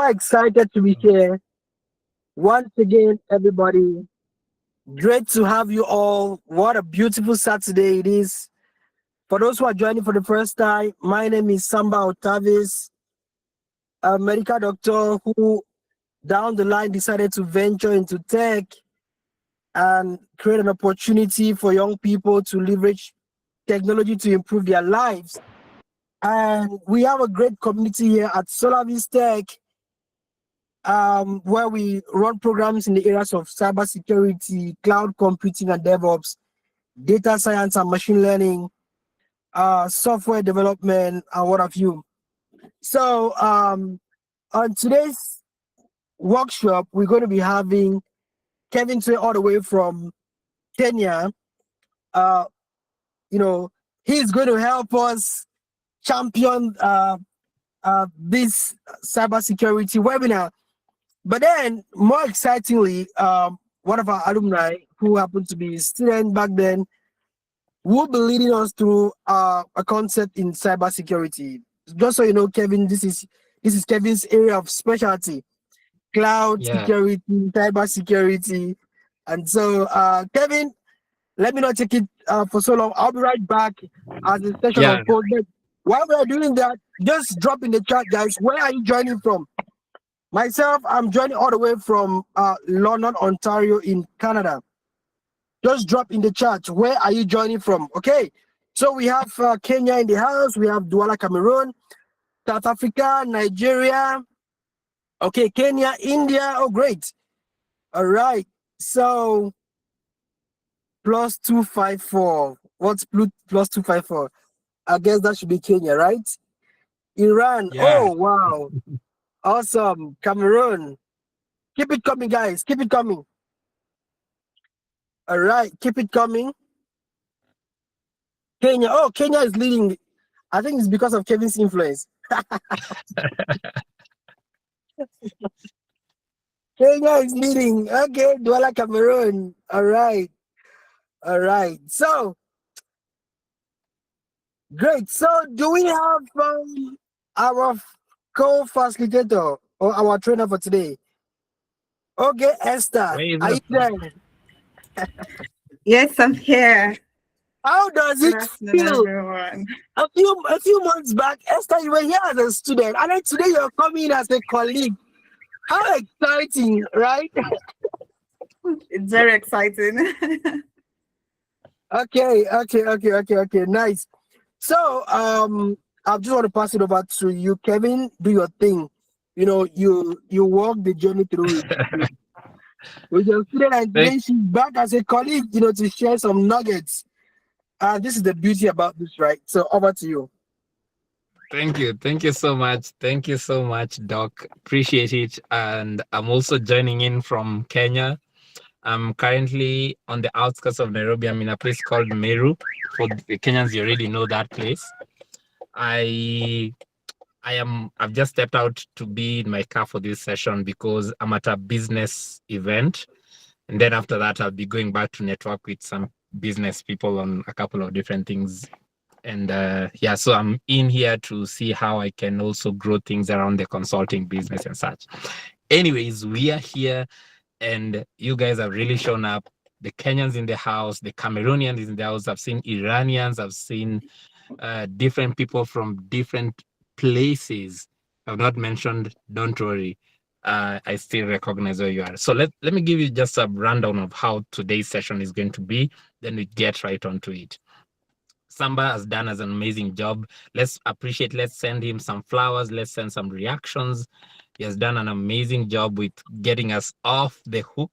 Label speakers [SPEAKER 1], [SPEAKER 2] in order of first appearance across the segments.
[SPEAKER 1] super excited to be here. Once again, everybody, great to have you all. What a beautiful Saturday it is. For those who are joining for the first time, my name is Samba Otavis, a medical doctor who down the line decided to venture into tech and create an opportunity for young people to leverage technology to improve their lives. And we have a great community here at Solavise Tech, where we run programs in the areas of cybersecurity, cloud computing and DevOps, data science and machine learning, software development, and what have you. So on today's workshop, we're going to be having Kevin Trey all the way from Kenya. Uh, you know, he's going to help us champion this cybersecurity webinar. But then, more excitingly, one of our alumni, who happened to be a student back then, will be leading us through a concept in cybersecurity. Just so you know, Kevin, this is Kevin's area of specialty: cloud security, cybersecurity. And so, Kevin, let me not take it for so long. I'll be right back as the session unfolds. While we are doing that, just drop in the chat, guys. Where are you joining from? Myself, I'm joining all the way from London, Ontario in Canada. Just drop in the chat. Where are you joining from? Okay. So we have Kenya in the house. We have Douala, Cameroon, South Africa, Nigeria. Okay, Kenya, India. Oh, great. All right. So +254. What's +254? I guess that should be Kenya, right? Iran.
[SPEAKER 2] Yeah.
[SPEAKER 1] Oh, wow. Awesome. Cameroon. Keep it coming, guys. Keep it coming. All right. Keep it coming. Kenya. Oh, Kenya is leading. I think it's because of Kevin's influence. Kenya is leading. Okay. Douala, Cameroon. All right. All right. So, great. So, do we have our co-facilitator or our trainer for today? Oge Esther, are you there?
[SPEAKER 3] Yes, I'm here.
[SPEAKER 1] How does it feel?
[SPEAKER 3] Everyone.
[SPEAKER 1] A few months back, Esther, you were here as a student, and then today you're coming as a colleague. How exciting, right?
[SPEAKER 3] It's very exciting.
[SPEAKER 1] Okay, nice. So, I just want to pass it over to you, Kevin. Do your thing. You know, you walk the journey through it. With your student, and then she's back as a colleague, you know, to share some nuggets. This is the beauty about this, right? So over to you.
[SPEAKER 2] Thank you so much, Doc. Appreciate it. And I'm also joining in from Kenya. I'm currently on the outskirts of Nairobi. I'm in a place called Meru. For the Kenyans, you already know that place. I've just stepped out to be in my car for this session because I'm at a business event. And then after that, I'll be going back to network with some business people on a couple of different things. And so I'm in here to see how I can also grow things around the consulting business and such. Anyways, we are here and you guys have really shown up. The Kenyans in the house, the Cameroonians in the house. I've seen Iranians, I've seen different people from different places. I've not mentioned, don't worry. I still recognize where you are. So let me give you just a rundown of how today's session is going to be. Then we get right onto it. Samba has done an amazing job. Let's send him some flowers. Let's send some reactions. He has done an amazing job with getting us off the hook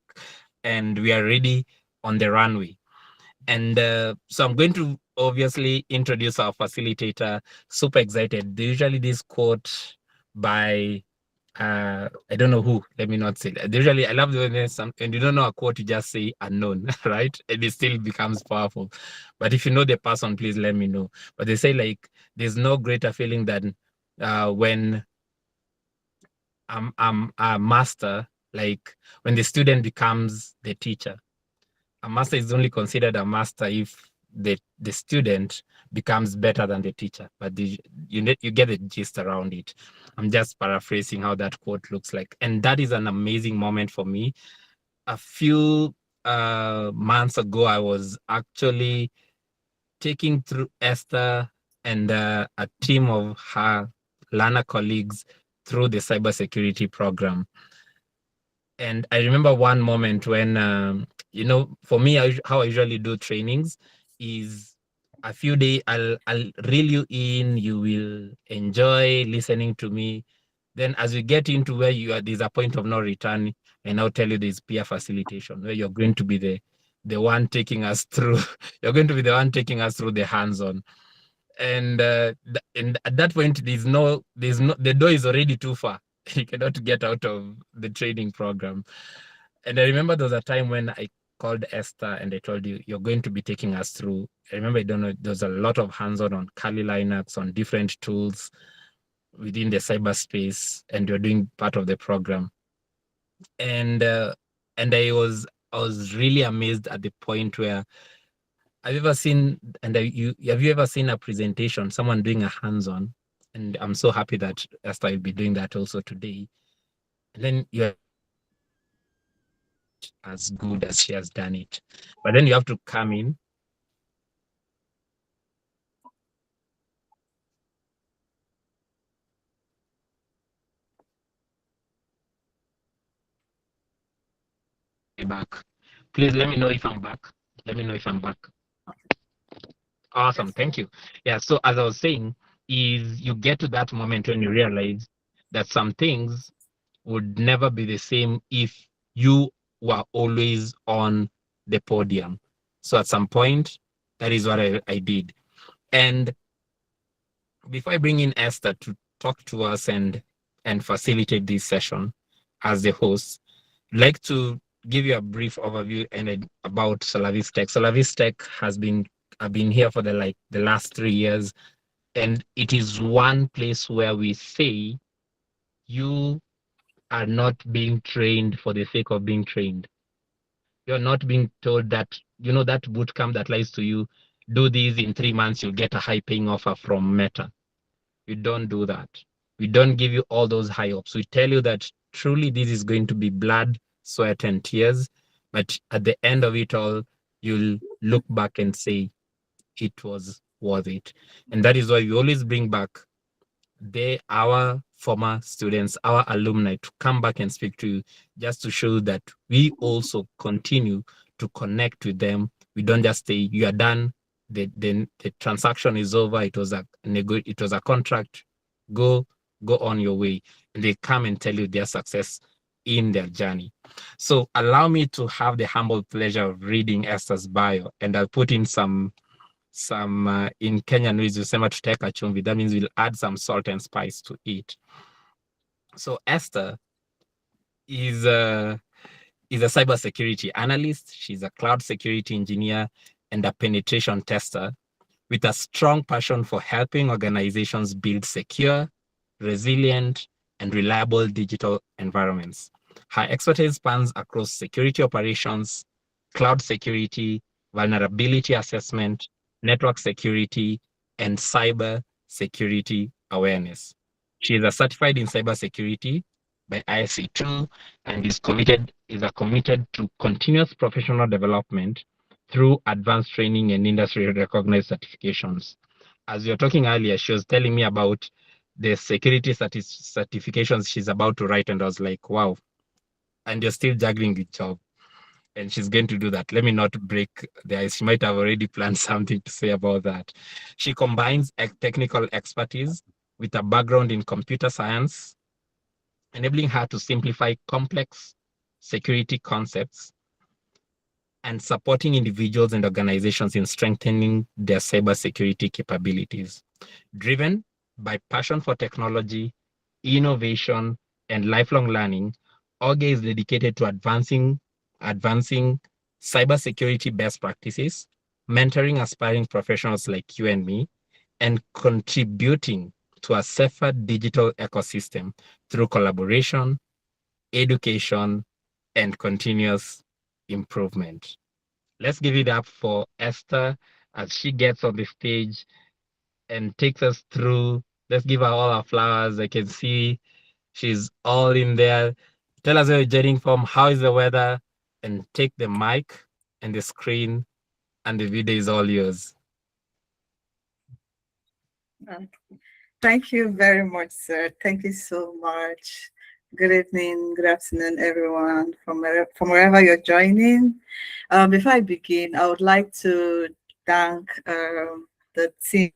[SPEAKER 2] and we are ready on the runway. And so I'm going to obviously introduce our facilitator. Super excited. Usually this quote by I don't know who, let me not say that. Usually I love the way there's some, and you don't know a quote, you just say unknown, right? And it still becomes powerful. But if you know the person, please let me know. But they say like there's no greater feeling than when I'm a master, like when the student becomes the teacher. A master is only considered a master if the student becomes better than the teacher, but you get the gist around it. I'm just paraphrasing how that quote looks like. And that is an amazing moment for me. A few months ago, I was actually taking through Esther and a team of her learner colleagues through the cybersecurity program. And I remember one moment when, for me, how I usually do trainings is a few days, I'll reel you in, you will enjoy listening to me. Then as we get into where you are, there's a point of no return, and I'll tell you there's peer facilitation, where you're going to be the one taking us through, you're going to be the one taking us through the hands-on. And at that point, the door is already too far. You cannot get out of the training program. And I remember there was a time when I called Esther and I told you, you're going to be taking us through. I remember, I don't know, there's a lot of hands-on Kali Linux, on different tools within the cyberspace, and you're doing part of the program. And I was really amazed at the point where have you ever seen a presentation, someone doing a hands-on? And I'm so happy that Esther will be doing that also today. And then you're as good as she has done it. But then you have to come in. Back. Please let me know if I'm back. Let me know if I'm back. Awesome. Thank you. Yeah. So as I was saying, is you get to that moment when you realize that some things would never be the same if you were always on the podium. So at some point, that is what I did. And before I bring in Esther to talk to us and facilitate this session as the host, I'd like to give you a brief overview about Solavise Tech. Solavise Tech I've been here for the last 3 years, and it is one place where we say you are not being trained for the sake of being trained. You're not being told that, that bootcamp that lies to you, do these in 3 months, you'll get a high paying offer from Meta. We don't do that. We don't give you all those high hopes. We tell you that truly this is going to be blood, sweat, and tears. But at the end of it all, you'll look back and say it was worth it. And that is why we always bring back our former students, our alumni, to come back and speak to you, just to show that we also continue to connect with them. We don't just say you are done, the transaction is over, it was a contract, go on your way. And they come and tell you their success in their journey. So allow me to have the humble pleasure of reading Esther's bio, and I'll put in some in Kenyan we use tuteka chumvi. That means we'll add some salt and spice to it. So Esther is a cybersecurity analyst. She's a cloud security engineer and a penetration tester with a strong passion for helping organizations build secure, resilient, and reliable digital environments. Her expertise spans across security operations, cloud security, vulnerability assessment, network security, and cyber security awareness. She is certified in cybersecurity by ISC2 and is committed to continuous professional development through advanced training and industry recognized certifications. As you were talking earlier, she was telling me about the security certifications she's about to write, and I was like, wow. And you're still juggling the job. And she's going to do that. Let me not break the ice. She might have already planned something to say about that. She combines technical expertise with a background in computer science, enabling her to simplify complex security concepts and supporting individuals and organizations in strengthening their cybersecurity capabilities. Driven by passion for technology, innovation, and lifelong learning, Oge is dedicated to advancing cybersecurity best practices, mentoring aspiring professionals like you and me, and contributing to a safer digital ecosystem through collaboration, education, and continuous improvement. Let's give it up for Esther as she gets on the stage and takes us through. Let's give her all our flowers. I can see she's all in there. Tell us where you're joining from, how is the weather, and take the mic and the screen, and the video is all yours.
[SPEAKER 3] Thank you very much, sir. Thank you so much. Good evening, good afternoon, everyone, from wherever you're joining. Before I begin, I would like to thank the team.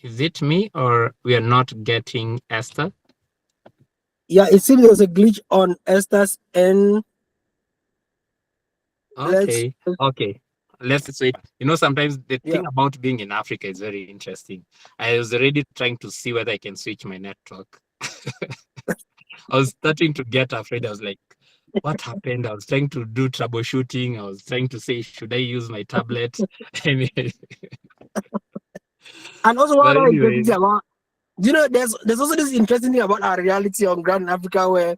[SPEAKER 2] Is it me or we are not getting Esther?
[SPEAKER 1] Yeah, it seems there's a glitch on Esther's end.
[SPEAKER 2] Okay. Let's wait. Sometimes the
[SPEAKER 1] Yeah.
[SPEAKER 2] thing about being in Africa is very interesting. I was already trying to see whether I can switch my network. I was starting to get afraid. I was like, what happened? I was trying to do troubleshooting. I was trying to say, should I use my tablet?
[SPEAKER 1] And also,
[SPEAKER 2] But
[SPEAKER 1] what I
[SPEAKER 2] anyway,
[SPEAKER 1] about, there's also this interesting thing about our reality on ground in Africa where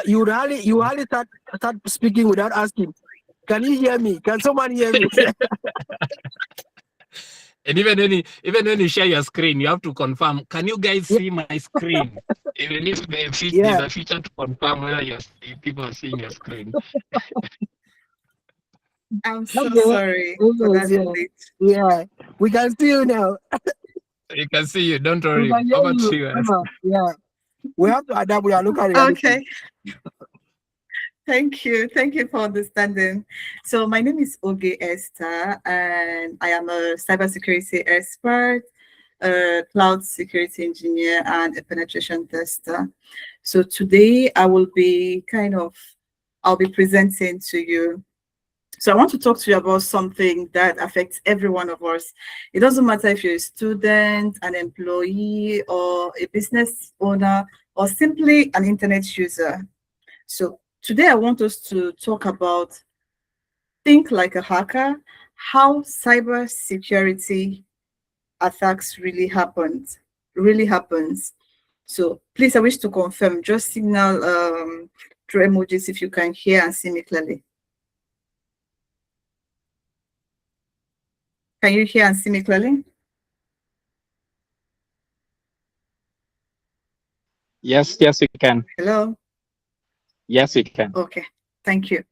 [SPEAKER 1] you hardly start speaking without asking, can you hear me? Can someone hear me?
[SPEAKER 2] and even when you share your screen, you have to confirm, can you guys see my screen? Even if there's a feature to confirm whether people are seeing your screen.
[SPEAKER 3] I'm so sorry for that delay.
[SPEAKER 1] Yeah, we can see you now.
[SPEAKER 2] You can see you, don't worry. How about you?
[SPEAKER 1] Yeah, we have to adapt with our local reality.
[SPEAKER 3] Okay. Thank you for understanding. So my name is Oge Esther, and I am a cybersecurity expert, a cloud security engineer, and a penetration tester. So today I will be I'll be presenting to you. So I want to talk to you about something that affects every one of us. It doesn't matter if you're a student, an employee, or a business owner, or simply an internet user. So today I want us to talk about think like a hacker, how cybersecurity attacks really happens. So please, I wish to confirm, just signal through emojis if you can hear and see me clearly. Can you hear and see me clearly?
[SPEAKER 2] Yes, we can.
[SPEAKER 3] Hello?
[SPEAKER 2] Yes, we can.
[SPEAKER 3] Okay, thank you.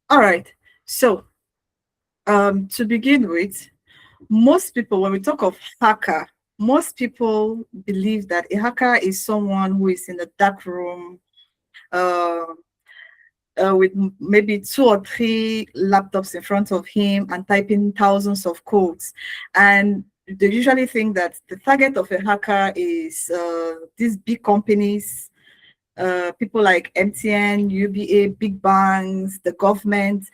[SPEAKER 3] All right, so to begin with, most people, when we talk of hacker, most people believe that a hacker is someone who is in a dark room with maybe 2 or 3 laptops in front of him and typing thousands of codes. And they usually think that the target of a hacker is these big companies, people like MTN, UBA, big banks, the government.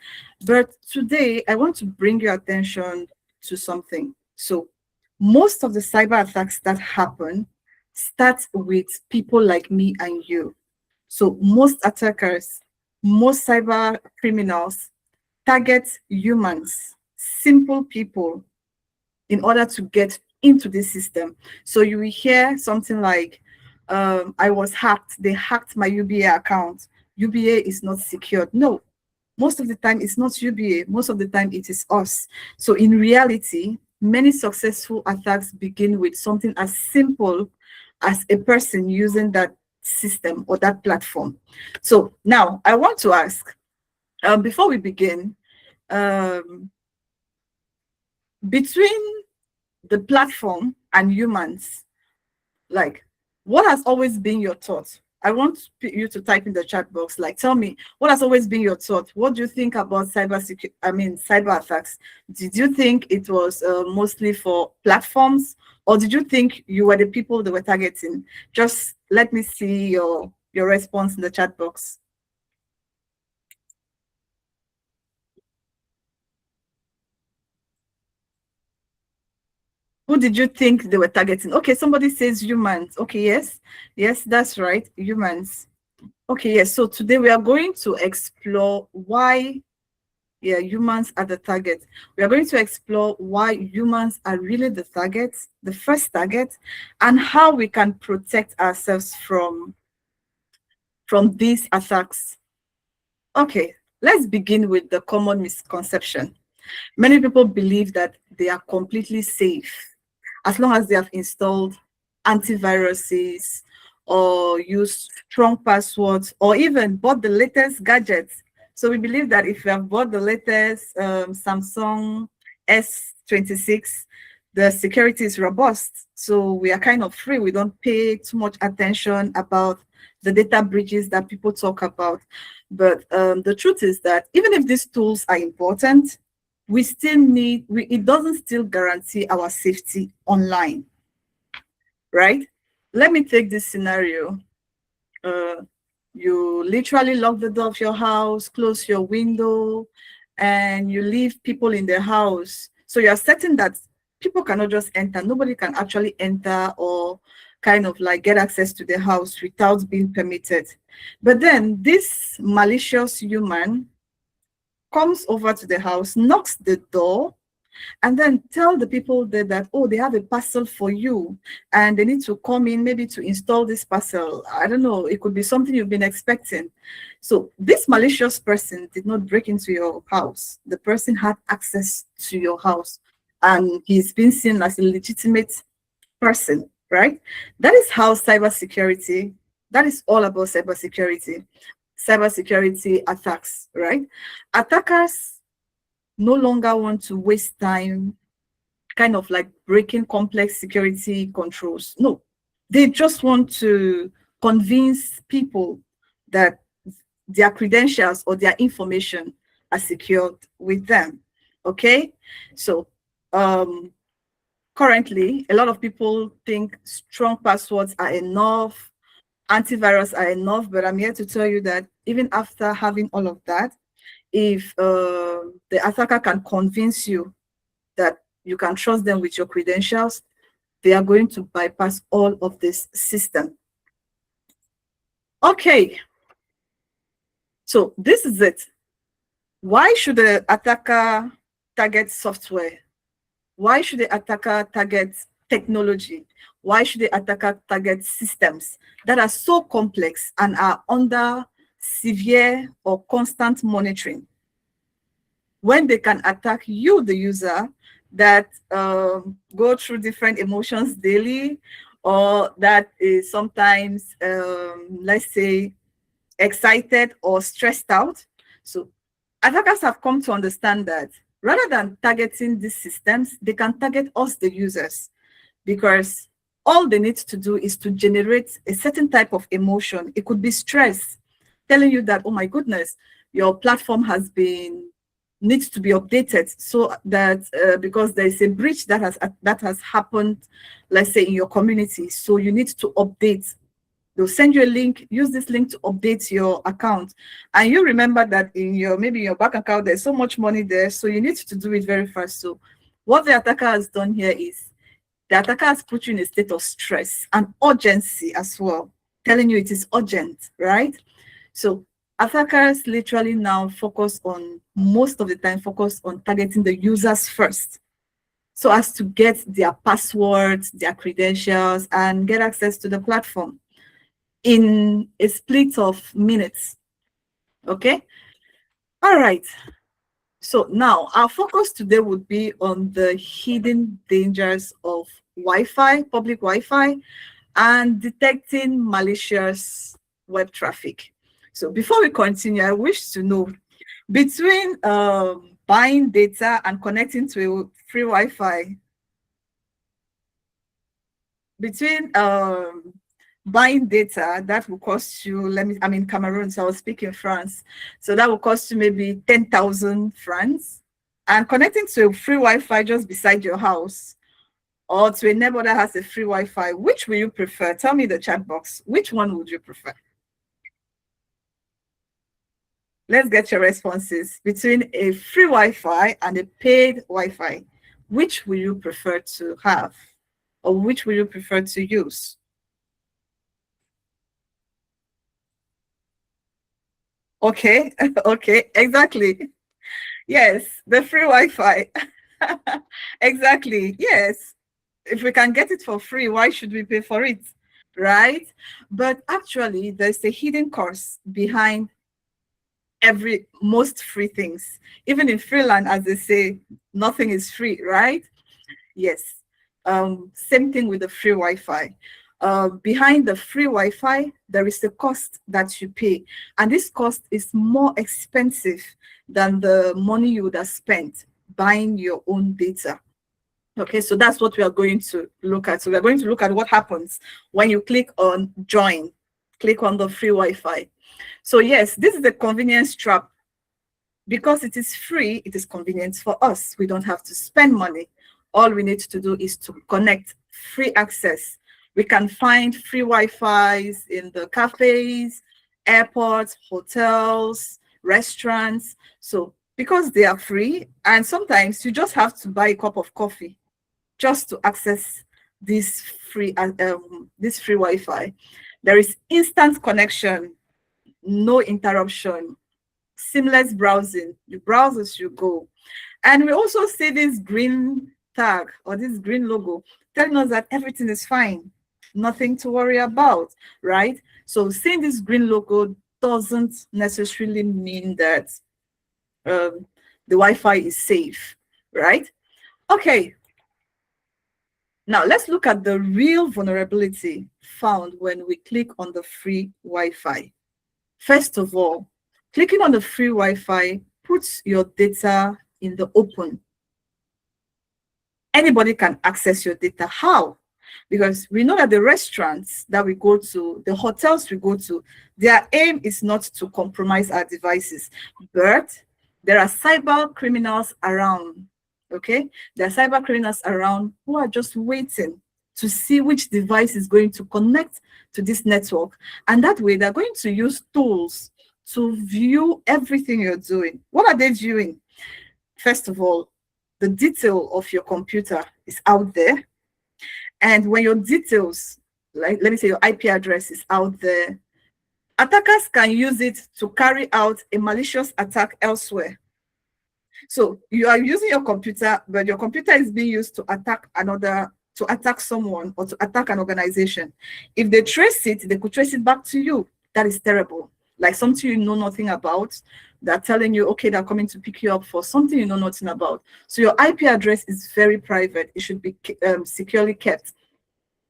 [SPEAKER 3] But today, I want to bring your attention to something. So most of the cyber attacks that happen start with people like me and you. So most attackers, most cyber criminals target humans, simple people, in order to get into the system. So you will hear something like, I was hacked, they hacked my UBA account. UBA is not secured. No, most of the time it's not UBA, most of the time it is us. So in reality, many successful attacks begin with something as simple as a person using that system or that platform. So now I want to ask, before we begin, between the platform and humans, like, what has always been your thought? I want you to type in the chat box, like, tell me, what has always been your thought? What do you think about cyber attacks? Did you think it was mostly for platforms, or did you think you were the people they were targeting? Just let me see your response in the chat box. Who did you think they were targeting? Okay, somebody says humans. Okay, yes, that's right, humans. Okay, yes. So today we are going to explore why, humans are the target. We are going to explore why humans are really the target, the first target, and how we can protect ourselves from these attacks. Okay, let's begin with the common misconception. Many people believe that they are completely safe as long as they have installed antiviruses or used strong passwords or even bought the latest gadgets. So we believe that if you have bought the latest Samsung S26, the security is robust. So we are kind of free. We don't pay too much attention about the data breaches that people talk about. But the truth is that even if these tools are important, we still need, it doesn't still guarantee our safety online, right? Let me take this scenario. You literally lock the door of your house, close your window, and you leave people in the house. So you're certain that people cannot just enter. Nobody can actually enter or kind of like get access to the house without being permitted. But then this malicious human comes over to the house, knocks the door, and then tell the people there that, oh, they have a parcel for you and they need to come in maybe to install this parcel. I don't know, it could be something you've been expecting. So this malicious person did not break into your house. The person had access to your house and he's been seen as a legitimate person, right? That is how cybersecurity, that is all about cybersecurity attacks, right? Attackers no longer want to waste time kind of like breaking complex security controls. No, they just want to convince people that their credentials or their information are secured with them. Okay, so currently a lot of people think strong passwords are enough, antivirus are enough, but I'm here to tell you that even after having all of that, if the attacker can convince you that you can trust them with your credentials, they are going to bypass all of this system. Okay, so this is it. Why should the attacker target software? Why should the attacker target technology? Why should the attacker target systems that are so complex and are under severe or constant monitoring, when they can attack you, the user, that go through different emotions daily, or that is sometimes, let's say, excited or stressed out? So attackers have come to understand that rather than targeting these systems, they can target us, the users, because all they need to do is to generate a certain type of emotion. It could be stress, telling you that, oh my goodness, your platform needs to be updated, so that because there is a breach that has happened, let's say, in your community, so you need to update. They'll send you a link, use this link to update your account, and you remember that in your maybe your bank account there's so much money there, so you need to do it very fast. So what the attacker has done here is the attacker has put you in a state of stress and urgency as well, telling you it is urgent, right? So attackers literally now most of the time focus on targeting the users first, so as to get their passwords, their credentials, and get access to the platform in a split of minutes. Okay, all right. So now our focus today would be on the hidden dangers of Wi-Fi, public Wi-Fi, and detecting malicious web traffic. So before we continue, I wish to know, between buying data and connecting to a free Wi-Fi, between buying data, that will cost you, I'm in Cameroon, so I was speaking France. So that will cost you maybe 10,000 francs. And connecting to a free Wi-Fi just beside your house, or to a neighbor that has a free Wi-Fi, which will you prefer? Tell me in the chat box. Which one would you prefer? Let's get your responses. Between a free Wi-Fi and a paid Wi-Fi, which will you prefer to have? Or which will you prefer to use? Okay, okay, exactly. Yes, the free Wi-Fi. Exactly, yes. If we can get it for free, why should we pay for it? Right? But actually, there's a hidden cost behind most free things. Even in Freeland, as they say, nothing is free, right? Yes. Same thing with the free Wi-Fi. Behind the free Wi-Fi, there is a cost that you pay. And this cost is more expensive than the money you would have spent buying your own data. Okay, so that's what we are going to look at. So we are going to look at what happens when you click on join, click on the free Wi-Fi. So yes, this is the convenience trap. Because it is free, it is convenient for us. We don't have to spend money. All we need to do is to connect, free access. We can find free Wi-Fis in the cafes, airports, hotels, restaurants. So because they are free, and sometimes you just have to buy a cup of coffee just to access this free Wi-Fi. There is instant connection, no interruption, seamless browsing. You browse as you go. And we also see this green tag or this green logo telling us that everything is fine, nothing to worry about, right? So seeing this green logo doesn't necessarily mean that the Wi-Fi is safe, right? Okay. Now let's look at the real vulnerability found when we click on the free Wi-Fi. First of all, clicking on the free Wi-Fi puts your data in the open. Anybody can access your data. How? Because we know that the restaurants that we go to, the hotels we go to, their aim is not to compromise our devices, but there are cyber criminals around, okay? There are cyber criminals around who are just waiting to see which device is going to connect to this network. And that way, they're going to use tools to view everything you're doing. What are they viewing? First of all, the detail of your computer is out there. And when your details, like let me say your IP address is out there, attackers can use it to carry out a malicious attack elsewhere. So you are using your computer, but your computer is being used to attack someone or to attack an organization. If they trace it, they could trace it back to you. That is terrible. Like something you know nothing about. They're telling you, okay, they're coming to pick you up for something you know nothing about. So your IP address is very private. It should be securely kept.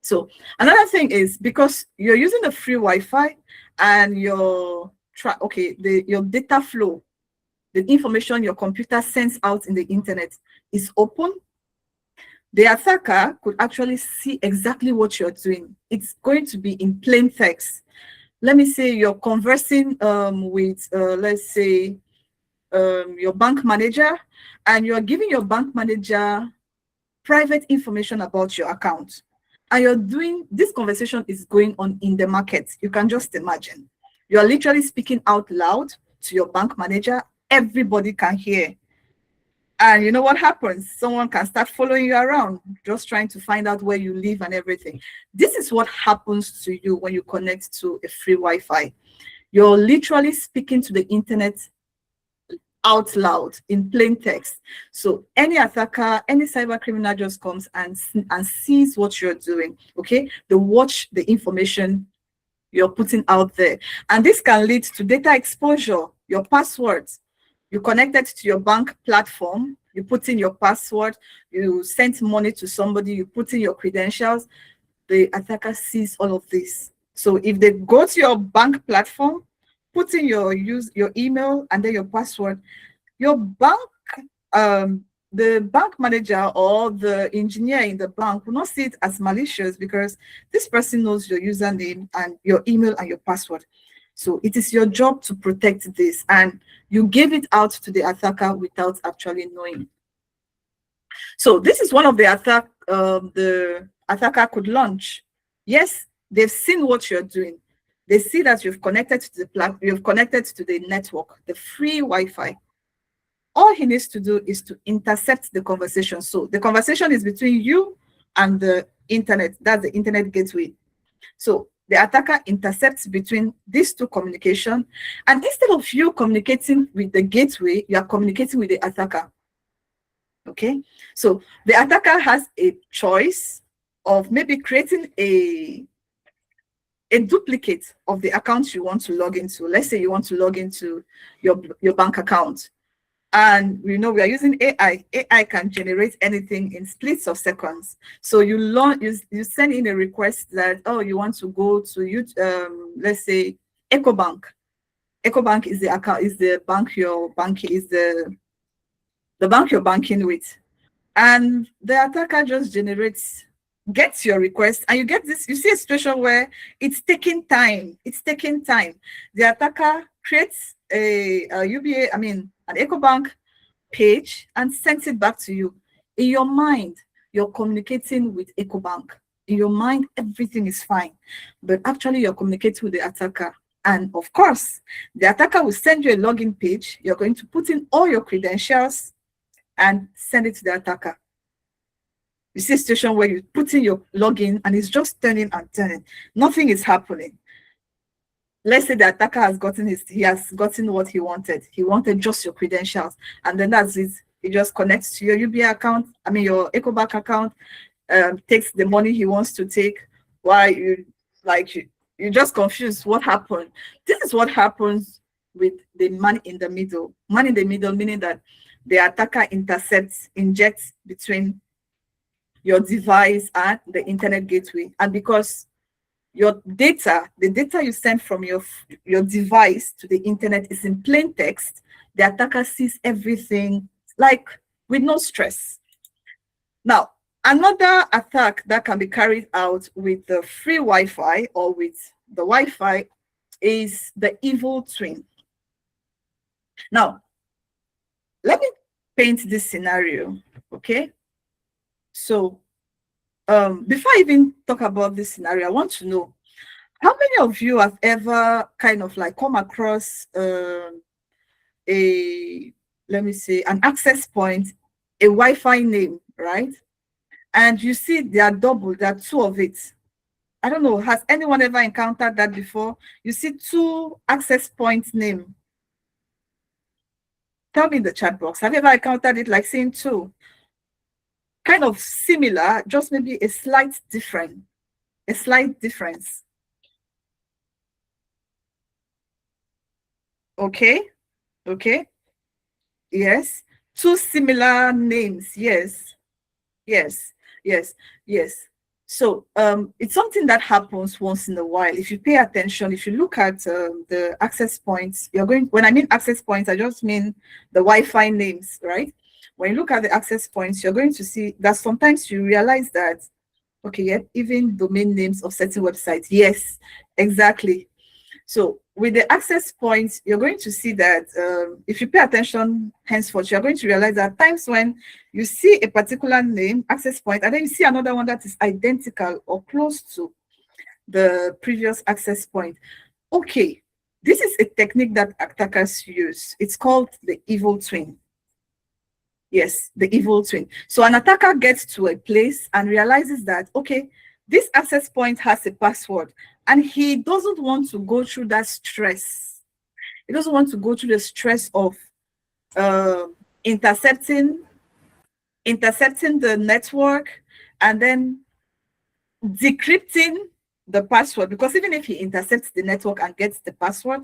[SPEAKER 3] So another thing is because you're using the free Wi-Fi and your data flow, the information your computer sends out in the internet is open, the attacker could actually see exactly what you're doing. It's going to be in plain text. Let me say you're conversing with, let's say, your bank manager, and you're giving your bank manager private information about your account. And you're doing, this conversation is going on in the market. You can just imagine. You're literally speaking out loud to your bank manager. Everybody can hear. And you know what happens? Someone can start following you around, just trying to find out where you live and everything. This is what happens to you when you connect to a free Wi-Fi. You're literally speaking to the internet out loud in plain text. So any attacker, any cyber criminal just comes and sees what you're doing, okay? They watch the information you're putting out there. And this can lead to data exposure, your passwords. You connected to your bank platform, you put in your password, you sent money to somebody, you put in your credentials, the attacker sees all of this. So if they go to your bank platform, put in your email and then your password, your bank the bank manager or the engineer in the bank will not see it as malicious because this person knows your username and your email and your password. So it is your job to protect this, and you give it out to the attacker without actually knowing. So this is one of the attack the attacker could launch. Yes, they've seen what you're doing. They see that you've connected to the platform, you've connected to the network, the free Wi-Fi. All he needs to do is to intercept the conversation. So the conversation is between you and the internet. That's the internet gateway. So the attacker intercepts between these two communication, and instead of you communicating with the gateway, you are communicating with the attacker. Okay, so the attacker has a choice of maybe creating a duplicate of the account you want to log into. Let's say you want to log into your bank account, and we know we are using AI. AI can generate anything in splits of seconds. So you send in a request that, oh, you want to go to let's say EcoBank. EcoBank is the account, is the bank you're banking, is the bank you're banking with, and the attacker just gets your request, and you get this. You see a situation where it's taking time. It's taking time. The attacker creates a UBA, an EcoBank page and sends it back to you. In your mind, you're communicating with EcoBank. In your mind, everything is fine, but actually you're communicating with the attacker. And of course, the attacker will send you a login page. You're going to put in all your credentials and send it to the attacker. You see a situation where you put in your login and it's just turning and turning. Nothing is happening. Let's say the attacker has gotten what he wanted. He wanted just your credentials, and then that's it. He just connects to your UBA account, your EcoBank account, takes the money he wants to take. Why you're just confused what happened. This is what happens with the man in the middle. Man in the middle, meaning that the attacker injects between your device and the internet gateway. And because your data, the data you send from your device to the internet is in plain text, the attacker sees everything like with no stress. Now, another attack that can be carried out with the free Wi-Fi or with the Wi-Fi is the evil twin. Now, let me paint this scenario, okay? So, before I even talk about this scenario, I want to know, how many of you have ever kind of like come across an access point, a Wi-Fi name, right? And you see there are two of it. I don't know, has anyone ever encountered that before? You see two access point name. Tell me in the chat box, have you ever encountered it, like seeing two? Kind of similar, just maybe a slight difference. Okay. Yes. Two similar names. Yes. So it's something that happens once in a while. If you pay attention, if you look at the access points, when I mean access points, I just mean the Wi-Fi names, right? When you look at the access points, you're going to see that sometimes you realize that, okay, yeah, even domain names of certain websites. Yes, exactly. So with the access points, you're going to see that if you pay attention henceforth, you're going to realize that times when you see a particular name, access point, and then you see another one that is identical or close to the previous access point. Okay, this is a technique that attackers use. It's called the evil twin. Yes, the evil twin. So an attacker gets to a place and realizes that, okay, this access point has a password, and he doesn't want to go through that stress. He doesn't want to go through the stress of intercepting the network and then decrypting the password, because even if he intercepts the network and gets the password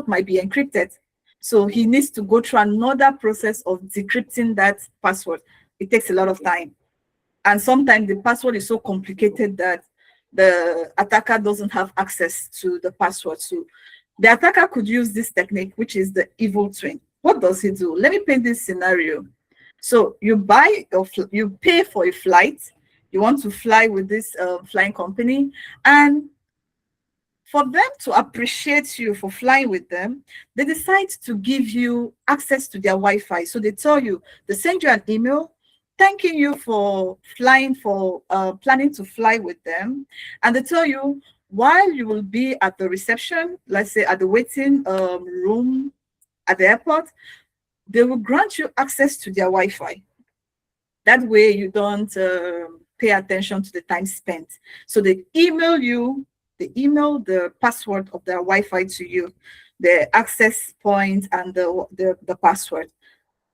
[SPEAKER 3] might be encrypted. So he needs to go through another process of decrypting that password. It takes a lot of time. And sometimes the password is so complicated that the attacker doesn't have access to the password. So the attacker could use this technique, which is the evil twin. What does he do? Let me paint this scenario. So you you pay for a flight. You want to fly with this flying company, and for them to appreciate you for flying with them, they decide to give you access to their Wi-Fi. So they tell you, they send you an email thanking you for flying, for planning to fly with them. And they tell you, while you will be at the reception, let's say at the waiting room at the airport, they will grant you access to their Wi-Fi. That way you don't pay attention to the time spent. So they email the password of their Wi-Fi to you, the access point and the password.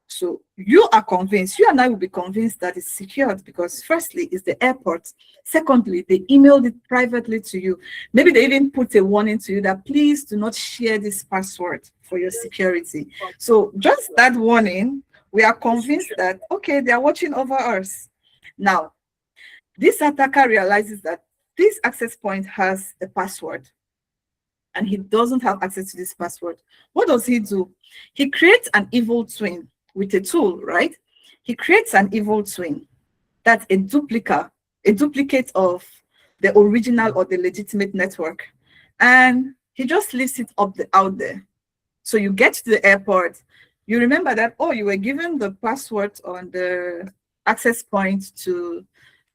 [SPEAKER 3] So you are convinced, you and I will be convinced that it's secured because firstly, it's the airport. Secondly, they emailed it privately to you. Maybe they even put a warning to you that please do not share this password for your security. So just that warning, we are convinced that, okay, they are watching over us. Now, this attacker realizes that this access point has a password and he doesn't have access to this password. What does he do? He creates an evil twin with a tool, right? He creates an evil twin that's a duplicate of the original or the legitimate network. And he just leaves it out there. So you get to the airport, you remember that, oh, you were given the password on the access point to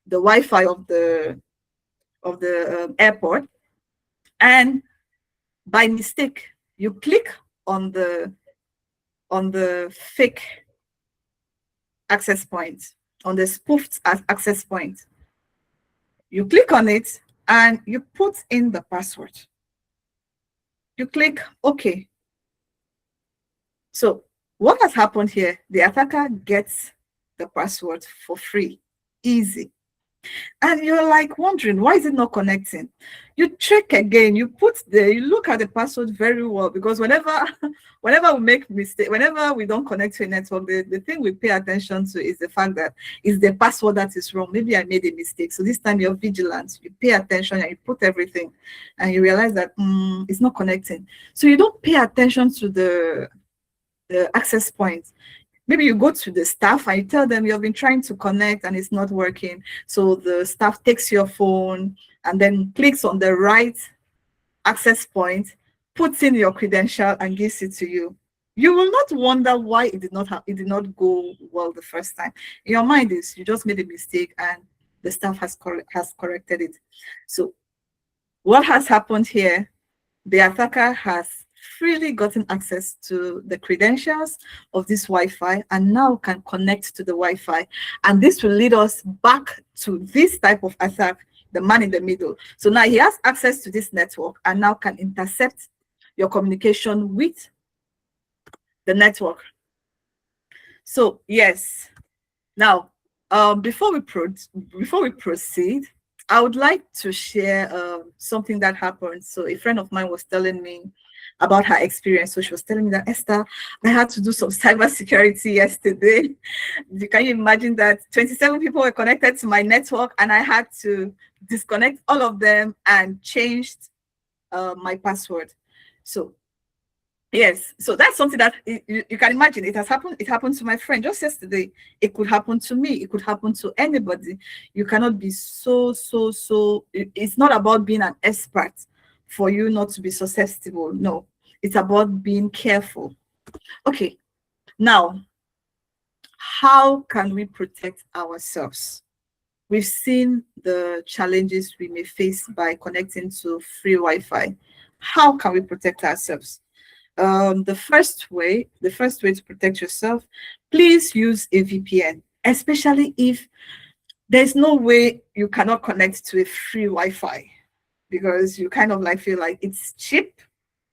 [SPEAKER 3] the Wi-Fi of the airport, and by mistake you click on the fake access point, on the spoofed access point. You click on it and you put in the password. You click OK. So what has happened here? The attacker gets the password for free, easy. And you're like wondering, why is it not connecting? You check again, you look at the password very well, because whenever we make mistake, whenever we don't connect to a network, the thing we pay attention to is the fact that it's the password that is wrong. Maybe I made a mistake. So this time you're vigilant, you pay attention and you put everything and you realize that it's not connecting. So you don't pay attention to the access point. Maybe you go to the staff and you tell them you've been trying to connect and it's not working. So the staff takes your phone and then clicks on the right access point, puts in your credential and gives it to you. You will not wonder why it did not go well the first time. In your mind is you just made a mistake and the staff has corrected it. So what has happened here? The attacker has freely gotten access to the credentials of this Wi-Fi and now can connect to the Wi-Fi. And this will lead us back to this type of attack, the man in the middle. So now he has access to this network and now can intercept your communication with the network. So yes, now before we proceed, I would like to share something that happened. So a friend of mine was telling me about her experience. So she was telling me that, Esther, I had to do some cybersecurity yesterday. Can you imagine that 27 people were connected to my network and I had to disconnect all of them and changed my password. So yes, so that's something that you can imagine. It happened to my friend just yesterday. It could happen to me. It could happen to anybody. You cannot be so. It's not about being an expert for you not to be susceptible. No, it's about being careful. Okay, now, how can we protect ourselves? We've seen the challenges we may face by connecting to free Wi-Fi. How can we protect ourselves? The first way to protect yourself, please use a VPN, especially if there's no way you cannot connect to a free Wi-Fi, because you kind of like feel like it's cheap,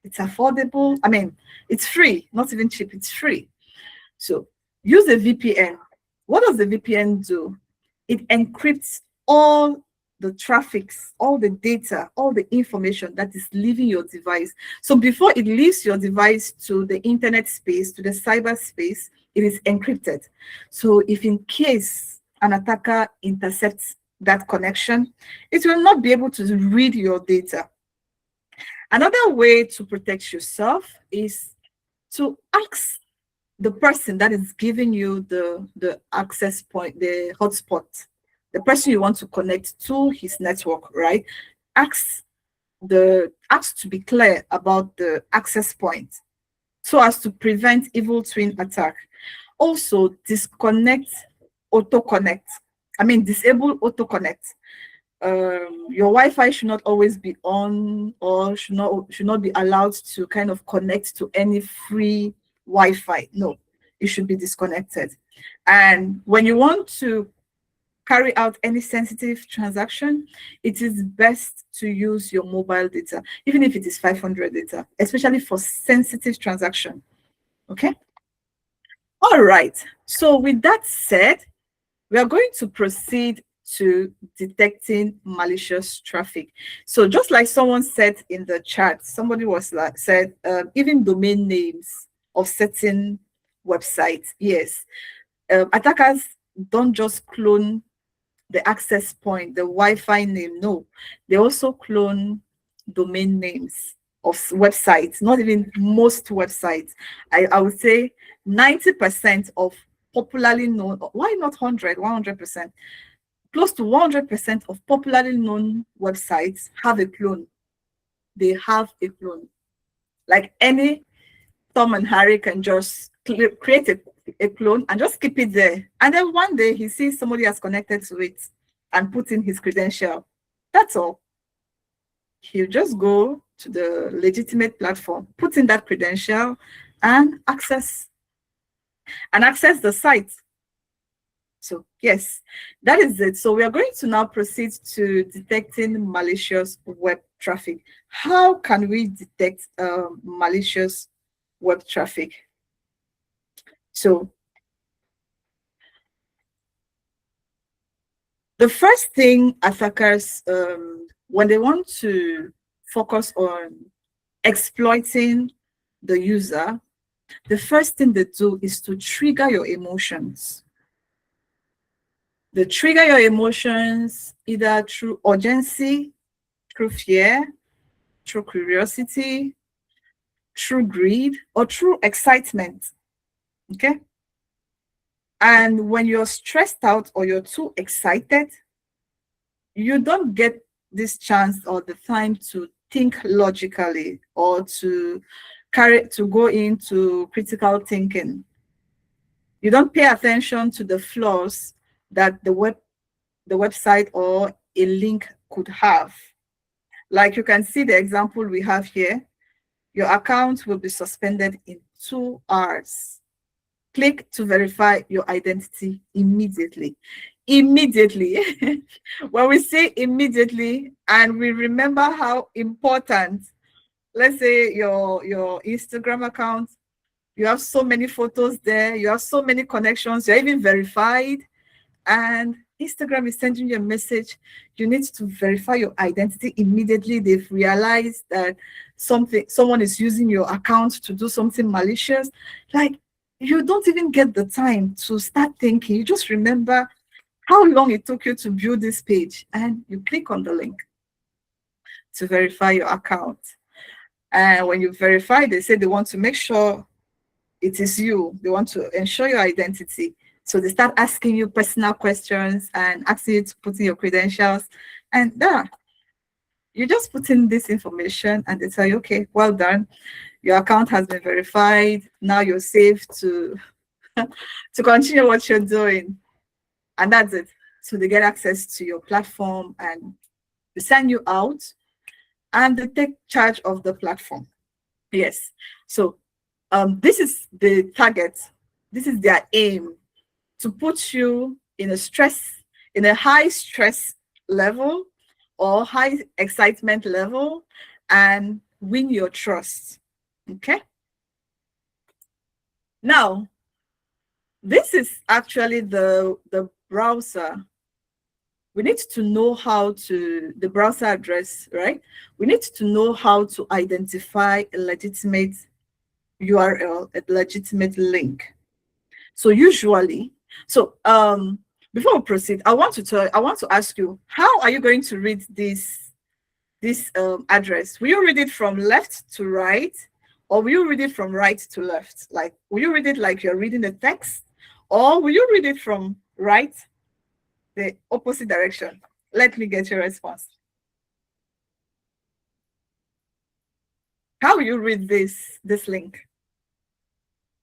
[SPEAKER 3] it's affordable. I mean, it's free, not even cheap, it's free. So use a VPN. What does the VPN do? It encrypts all the traffics, all the data, all the information that is leaving your device. So before it leaves your device to the internet space, to the cyberspace, it is encrypted. So if in case an attacker intercepts that connection, it will not be able to read your data. Another way to protect yourself is to ask the person that is giving you the access point, the hotspot, the person you want to connect to his network, right? Ask to be clear about the access point so as to prevent evil twin attack. Also, disable auto connect. Your Wi-Fi should not always be on, or should not be allowed to kind of connect to any free Wi-Fi. No, it should be disconnected. And when you want to carry out any sensitive transaction, it is best to use your mobile data, even if it is 500 data, especially for sensitive transaction. Okay. All right. So with that said, we are going to proceed to detecting malicious traffic. So just like someone said in the chat, somebody said even domain names of certain websites. Yes, attackers don't just clone the access point, the Wi-Fi name. No, they also clone domain names of websites. Not even most websites. I would say 90% of popularly known, why not 100%? Close to 100% of popularly known websites have a clone. They have a clone. Like any Tom and Harry can just create a clone and just keep it there. And then one day he sees somebody has connected to it and put in his credential. That's all. He'll just go to the legitimate platform, put in that credential, and access the site. So yes, that is it. So we are going to now proceed to detecting malicious web traffic. How can we detect malicious web traffic? So the first thing attackers, when they want to focus on exploiting the user, the first thing they do is to trigger your emotions. They trigger your emotions either through urgency, through fear, through curiosity, through greed, or through excitement. Okay? And when you're stressed out or you're too excited, you don't get this chance or the time to think logically or to go into critical thinking. You don't pay attention to the flaws that the website or a link could have. Like you can see the example we have here. Your account will be suspended in 2 hours. Click to verify your identity immediately. Immediately. When we say immediately, and we remember how important, let's say your Instagram account, you have so many photos there, you have so many connections, you're even verified, and Instagram is sending you a message. You need to verify your identity immediately. They've realized that someone is using your account to do something malicious. Like, you don't even get the time to start thinking. You just remember how long it took you to view this page, and you click on the link to verify your account. And when you verify, they say they want to make sure it is you. They want to ensure your identity. So they start asking you personal questions and asking you to put in your credentials. And you just put in this information and they tell you, okay, well done. Your account has been verified. Now you're safe to continue what you're doing. And that's it. So they get access to your platform and they send you out and they take charge of the platform. Yes. So this is the target. This is their aim, to put you in a high stress level or high excitement level and win your trust. Okay. Now, this is actually the browser. We need to know the browser address, right? We need to know how to identify a legitimate URL, a legitimate link. So usually, before we proceed, I want to ask you, how are you going to read this address? Will you read it from left to right, Or will you read it from right to left? Like, will you read it like you're reading the text? Or will you read it from right, the opposite direction? Let me get your response. How will you read this link?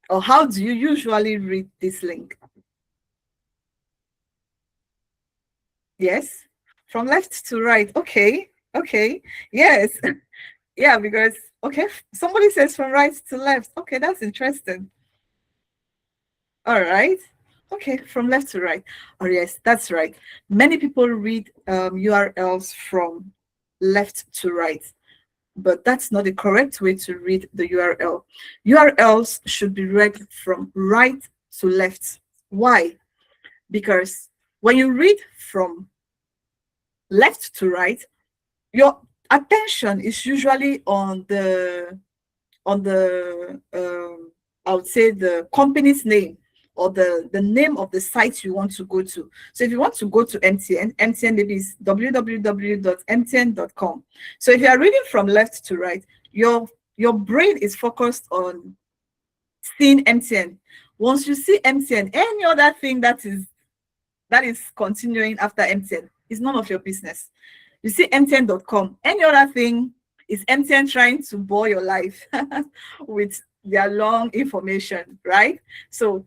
[SPEAKER 3] Or how do you usually read this link? Yes, from left to right. Okay, yes. Yeah, because, okay, somebody says from right to left. Okay, that's interesting. All right. Okay, from left to right. Oh, yes, that's right. Many people read URLs from left to right, but that's not the correct way to read the URL. URLs should be read from right to left. Why? Because when you read from left to right, your attention is usually on the I would say the company's name, or the name of the site you want to go to. So if you want to go to MTN maybe is www.mtn.com. So if you are reading from left to right, your brain is focused on seeing MTN. Once you see MTN, any other thing that is continuing after MTN is none of your business. You see mtn.com, any other thing is MTN trying to bore your life with their long information, right? So,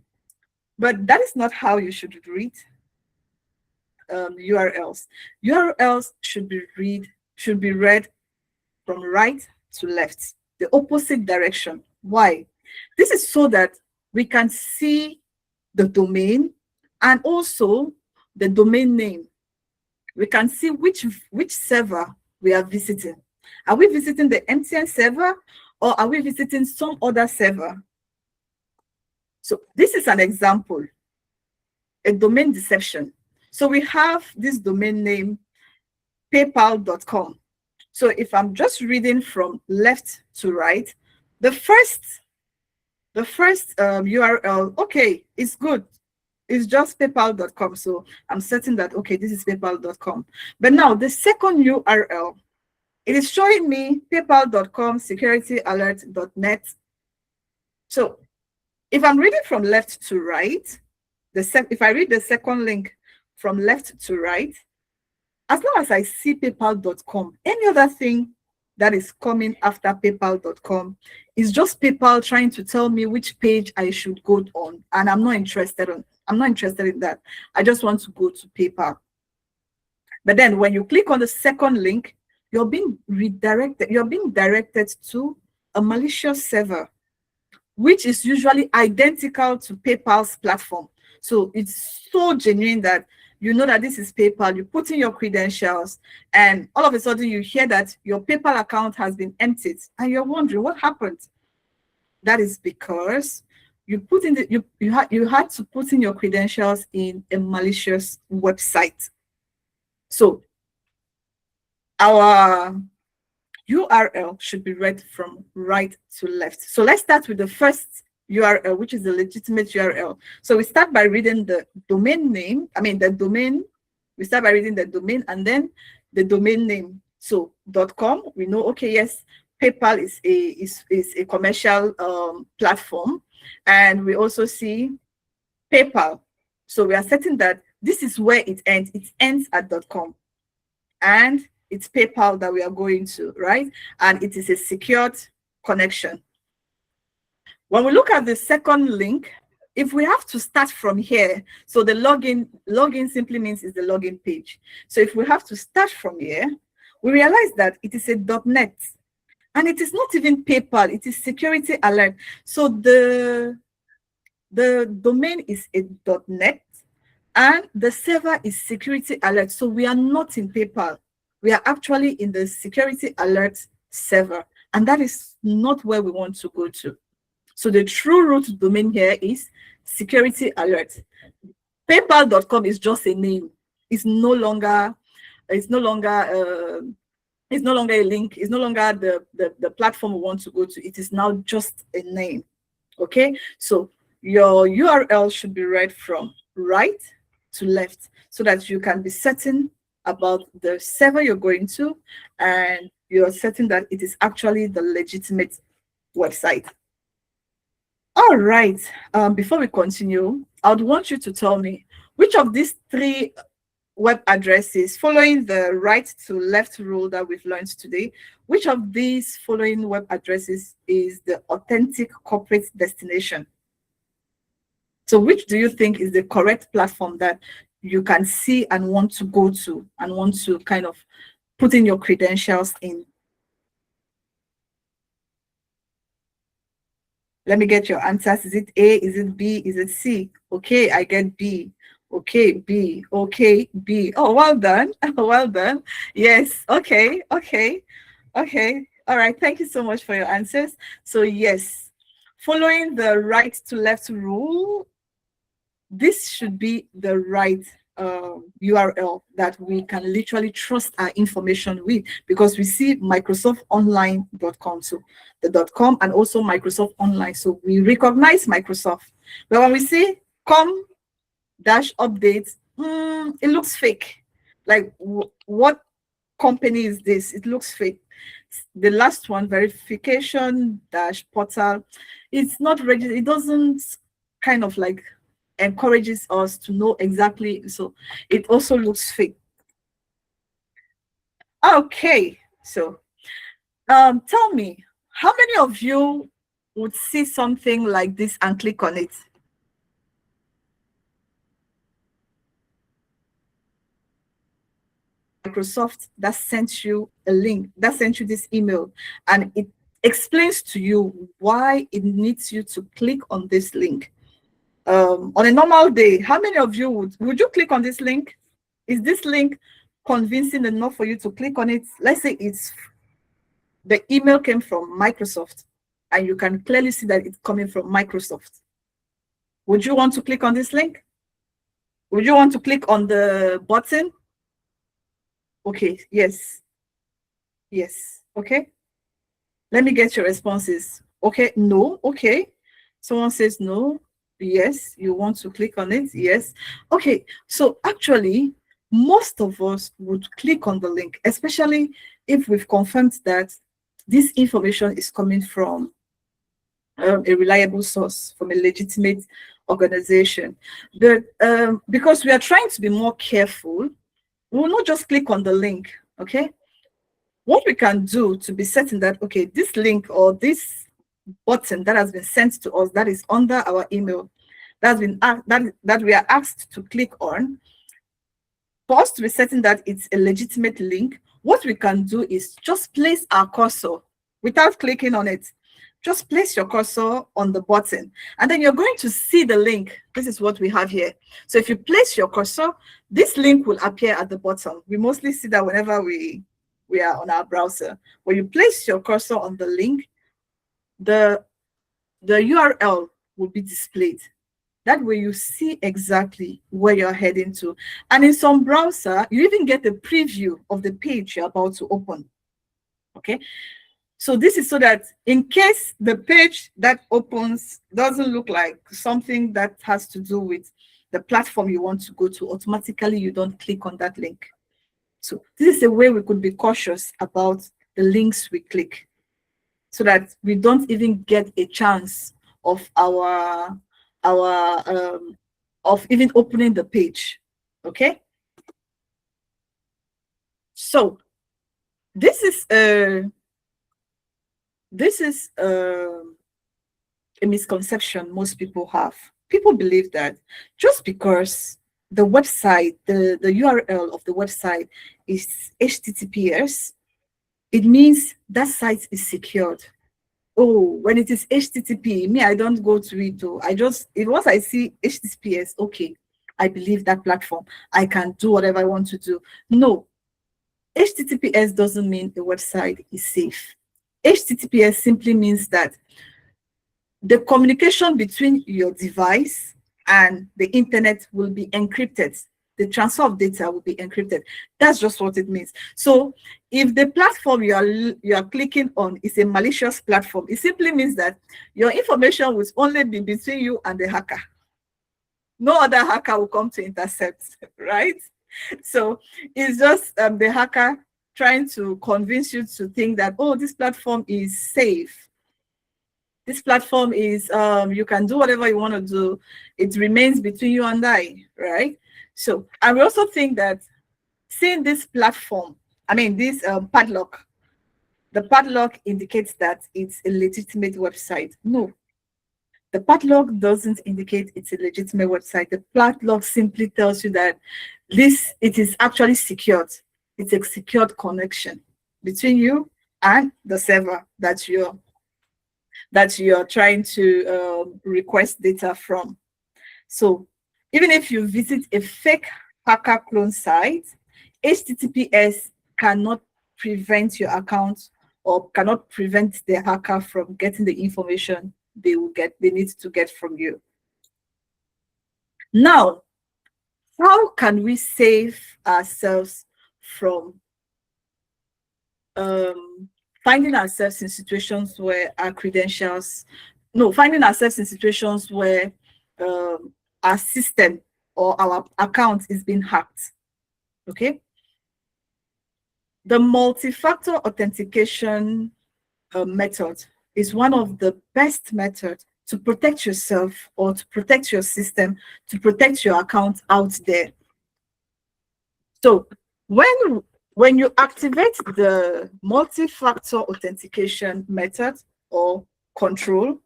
[SPEAKER 3] but that is not how you should read URLs. URLs should be read from right to left, the opposite direction. Why? This is so that we can see the domain and also the domain name. We can see which server we are visiting. Are we visiting the MTN server, or are we visiting some other server? So this is an example, a domain deception. So we have this domain name, paypal.com. So if I'm just reading from left to right, the first URL, okay, it's good. It's just paypal.com. So I'm certain that, okay, this is paypal.com. But now the second URL, it is showing me paypal.com securityalert.net. So if I'm reading from left to right, if I read the second link from left to right, as long as I see paypal.com, any other thing that is coming after paypal.com is just PayPal trying to tell me which page I should go on, and I'm not interested in that. I just want to go to PayPal. But then when you click on the second link, you're being redirected. You're being directed to a malicious server, which is usually identical to PayPal's platform. So it's so genuine that you know that this is PayPal. You put in your credentials, and all of a sudden you hear that your PayPal account has been emptied, and you're wondering what happened. That is because you put in you had to put in your credentials in a malicious website. So our URL should be read from right to left. So let's start with the first URL, which is the legitimate URL. So we start by reading the domain name. We start by reading the domain and then the domain name. So .com, we know, okay, yes, PayPal is a commercial platform. And we also see PayPal. So we are certain that this is where it ends. It ends at .com. And it's PayPal that we are going to, right? And it is a secured connection. When we look at the second link, if we have to start from here, so the login simply means is the login page. So if we have to start from here, we realize that it is a .net, and it is not even PayPal, it is security alert. So the domain is a .net, and the server is security alert. So we are not in PayPal. We are actually in the security alert server, and that is not where we want to go to. So the true root domain here is security alert. PayPal.com is just a name. It's no longer a link. It's no longer the platform we want to go to. It is now just a name. Okay, so your URL should be read from right to left so that you can be certain about the server you're going to, and you're certain that it is actually the legitimate website. All right. Before we continue, I would want you to tell me which of these 3 web addresses, following the right to left rule that we've learned today, which of these following web addresses is the authentic corporate destination? So which do you think is the correct platform that you can see and want to go to and want to kind of put in your credentials in? Let me get your answers. Is it A? Is it B? Is it C? Okay, I get B. Okay, B. Okay, B. Oh, well done. Well done. Yes. Okay. Okay. Okay. All right. Thank you so much for your answers. So yes, following the right to left rule, this should be the right URL that we can literally trust our information with, because we see microsoftonline.com, so the .com and also Microsoft Online, so we recognize Microsoft. But when we see com-updates, it looks fake. Like, what company is this? It looks fake. The last one, verification-portal, it's not registered. It doesn't kind of like encourages us to know exactly, so it also looks fake. Okay, so tell me, how many of you would see something like this and click on it? Microsoft that sent you a link, that sent you this email, and it explains to you why it needs you to click on this link. On a normal day, how many of you would you click on this link? Is this link convincing enough for you to click on it? Let's say the email came from Microsoft and you can clearly see that it's coming from Microsoft. Would you want to click on this link? Would you want to click on the button? Okay, yes. Yes, okay. Let me get your responses. Okay, no, okay. Someone says no. Yes, you want to click on it. Yes. Okay, so actually, most of us would click on the link, especially if we've confirmed that this information is coming from a reliable source, from a legitimate organization. But because we are trying to be more careful, we will not just click on the link, okay? What we can do to be certain that, okay, this link or this button that has been sent to us, that is under our email, that's been that we are asked to click on, for us to be certain that it's a legitimate link, what we can do is just place our cursor without clicking on it. Just place your cursor on the button, and then you're going to see the link. This is what we have here. So if you place your cursor, this link will appear at the bottom. We mostly see that whenever we are on our browser. When you place your cursor on the link, the URL will be displayed. That way you see exactly where you're heading to. And in some browser, you even get a preview of the page you're about to open. Okay. So this is so that in case the page that opens doesn't look like something that has to do with the platform you want to go to, automatically you don't click on that link. So this is a way we could be cautious about the links we click, so that we don't even get a chance of of even opening the page. Okay. So this is a misconception most people have. People believe that just because the website, the URL of the website is HTTPS, it means that site is secured. Oh, when it is HTTP, me, I don't go to it. Once I see HTTPS, okay, I believe that platform. I can do whatever I want to do. No, HTTPS doesn't mean a website is safe. HTTPS simply means that the communication between your device and the internet will be encrypted. The transfer of data will be encrypted. That's just what it means. So if the platform you are clicking on is a malicious platform, it simply means that your information will only be between you and the hacker. No other hacker will come to intercept, right? So it's just the hacker trying to convince you to think that, oh, this platform is safe. This platform is, you can do whatever you want to do. It remains between you and I, right? So, and we also think that seeing this platform, I mean, this padlock, the padlock indicates that it's a legitimate website. No, the padlock doesn't indicate it's a legitimate website. The padlock simply tells you that it is actually secured. It's a secured connection between you and the server that you're trying to request data from. So even if you visit a fake hacker clone site, HTTPS cannot prevent your account or cannot prevent the hacker from getting the information they need to get from you. Now, how can we save ourselves from finding ourselves in situations where finding ourselves in situations where our system or our account is being hacked? Okay. The multi-factor authentication method is one of the best methods to protect yourself or to protect your system, to protect your account out there. So when you activate the multi-factor authentication method or control,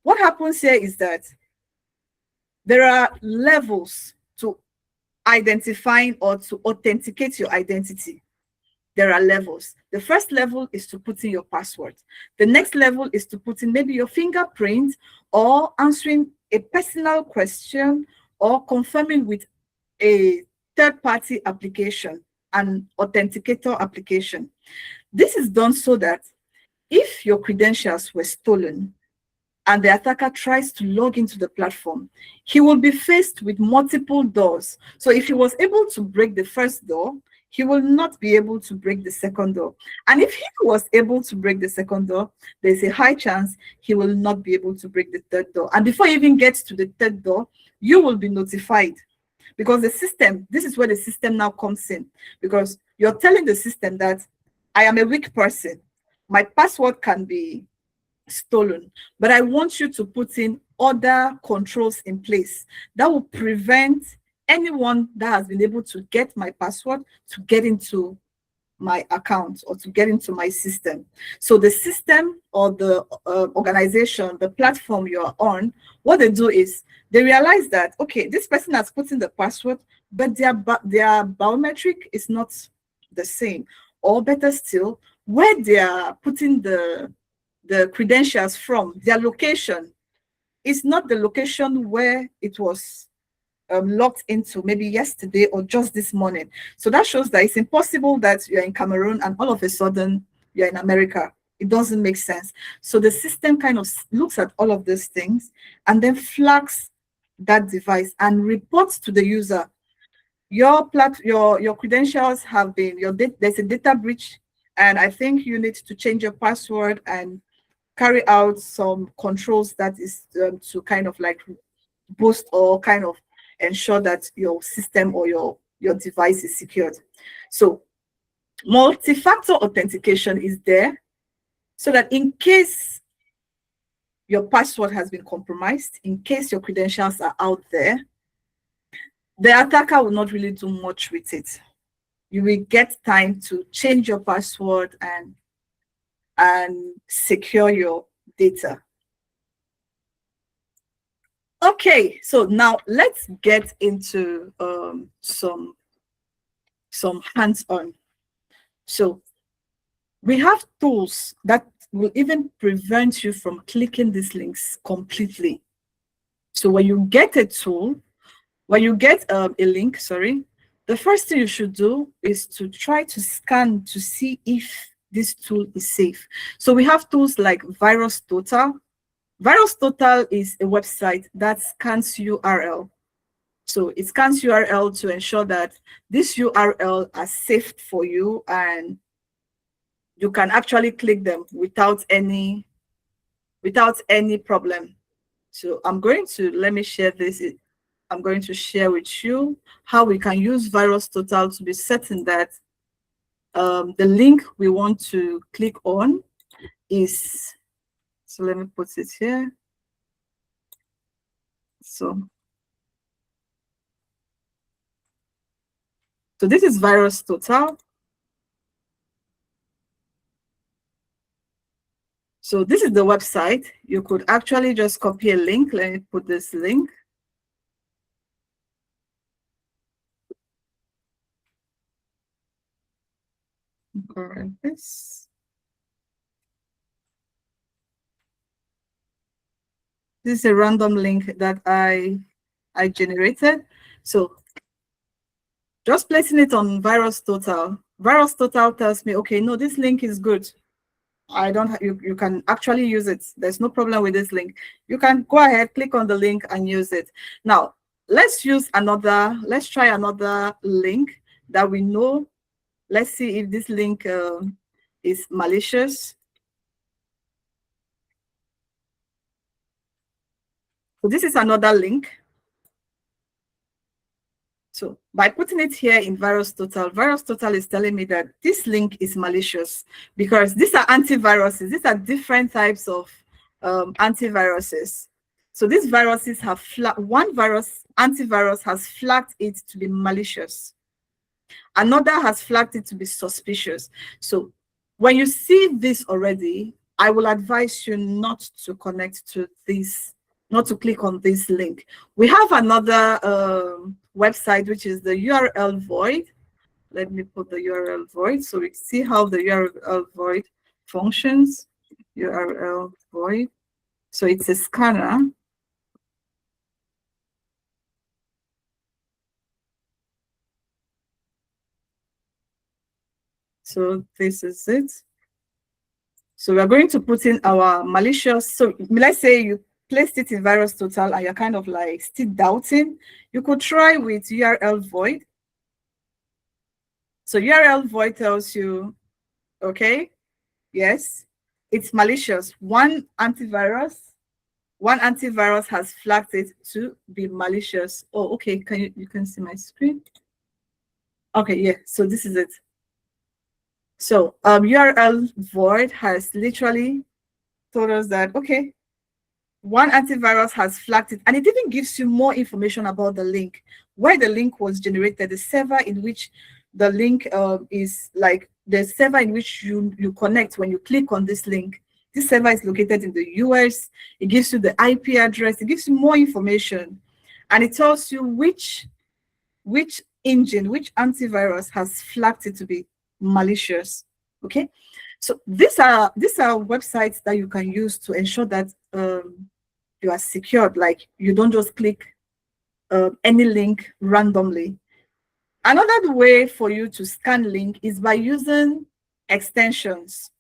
[SPEAKER 3] what happens here is that there are levels to identifying or to authenticate your identity. There are levels. The first level is to put in your password. The next level is to put in maybe your fingerprint or answering a personal question or confirming with a third-party application, an authenticator application. This is done so that if your credentials were stolen and the attacker tries to log into the platform, he will be faced with multiple doors. So if he was able to break the first door, he will not be able to break the second door. And if he was able to break the second door, there's a high chance he will not be able to break the third door. And before he even gets to the third door, you will be notified. Because the system, this is where the system now comes in. Because you're telling the system that I am a weak person. My password can be stolen, but I want you to put in other controls in place that will prevent anyone that has been able to get my password to get into my account or to get into my system. So the system or the organization, the platform you're on, what they do is they realize that, okay, this person has put in the password, but their biometric is not the same. Or better still, where they are putting the credentials from, their location is not the location where it was logged into maybe yesterday or just this morning. So that shows that it's impossible that you're in Cameroon and all of a sudden you're in America. It doesn't make sense. So the system kind of looks at all of these things and then flags that device and reports to the user. Your credentials have been, there's a data breach, and I think you need to change your password and carry out some controls that is to kind of like boost or kind of ensure that your system or your device is secured. So multi-factor authentication is there so that in case your password has been compromised, in case your credentials are out there, the attacker will not really do much with it. You will get time to change your password and secure your data. Okay, so now let's get into some hands-on. So we have tools that will even prevent you from clicking these links completely. So when you get a tool, when you get a link, the first thing you should do is to try to scan to see if this tool is safe. So we have tools like VirusTotal. VirusTotal is a website that scans URL. So it scans URL to ensure that this URL are safe for you and you can actually click them without any problem. So I'm going to, let me share this. I'm going to share with you how we can use VirusTotal to be certain that the link we want to click on is So let me put it here. So this is virus total. So this is the website. You could actually just copy a link. Let me put this link. Correct this. This is a random link that I generated. So just placing it on virus total. Virus total tells me, okay, no, this link is good. I don't, you can actually use it. There's no problem with this link. You can go ahead, click on the link and use it. Now, let's try another link that we know. Let's see if this link is malicious. So this is another link. So by putting it here in virus total is telling me that this link is malicious because these are antiviruses. These are different types of antiviruses. So these viruses have antivirus has flagged it to be malicious. Another has flagged it to be suspicious. So when you see this already, I will advise you not to connect to this, not to click on this link. We have another website, which is the URL void. Let me put the URL void so we see how the URL void functions. URL void. So it's a scanner. So this is it. So we're going to put in our malicious. So let's say you placed it in virus total and you're kind of like still doubting. You could try with URL void. So URL void tells you, okay, yes, it's malicious. One antivirus has flagged it to be malicious. Oh, okay, you can see my screen? Okay, yeah, so this is it. So URL void has literally told us that, okay, one antivirus has flagged it, and it even gives you more information about the link, where the link was generated, the server in which the link is, like the server in which you connect when you click on this link. This server is located in the US. It gives you the IP address. It gives you more information, and it tells you which engine, which antivirus has flagged it to be malicious. Okay, so these are websites that you can use to ensure that you are secured. Like you don't just click any link randomly. Another way for you to scan link is by using extensions.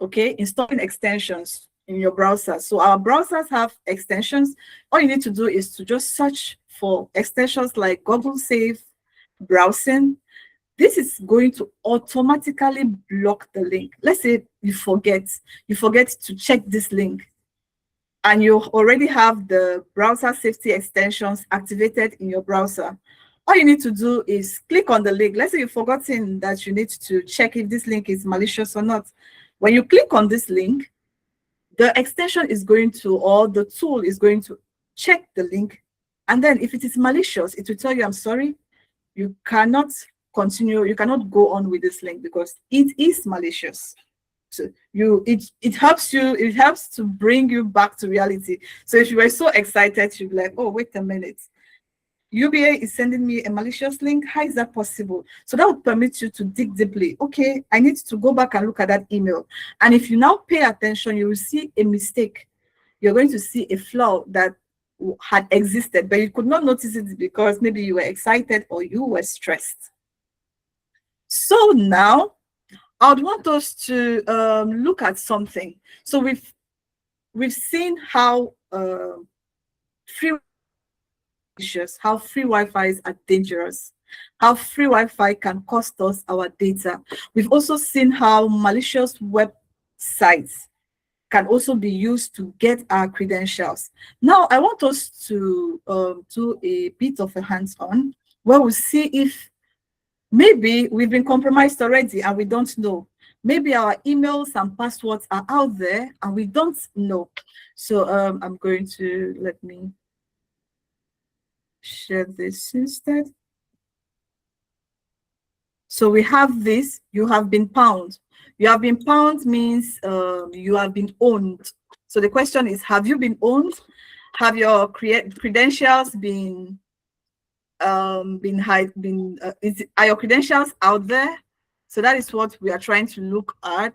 [SPEAKER 3] Okay, installing extensions in your browser. So our browsers have extensions. All you need to do is to just search for extensions like Google Safe Browsing. This is going to automatically block the link. Let's say you forget to check this link, and you already have the browser safety extensions activated in your browser. All you need to do is click on the link. Let's say you've forgotten that you need to check if this link is malicious or not. When you click on this link, the extension is going to, or the tool is going to check the link. And then if it is malicious, it will tell you, I'm sorry, you cannot continue, you cannot go on with this link because it is malicious. So it helps to bring you back to reality. So if you were so excited, you'd be like, oh, wait a minute. UBA is sending me a malicious link. How is that possible? So that would permit you to dig deeply. Okay, I need to go back and look at that email. And if you now pay attention, you will see a mistake. You're going to see a flaw that had existed, but you could not notice it because maybe you were excited or you were stressed. So now I'd want us to look at something. So we've seen how free Wi-Fi's are dangerous, how free Wi-Fi can cost us our data. We've also seen how malicious websites can also be used to get our credentials. Now, I want us to do a bit of a hands-on where we see if maybe we've been compromised already and we don't know. maybe our emails and passwords are out there and we don't know. So I'm going to, let me share this instead. So we have this, you have been pwned. You have been pwned means you have been owned. So the question is, have you been owned? Have your credentials been are your credentials out there? So that is what we are trying to look at.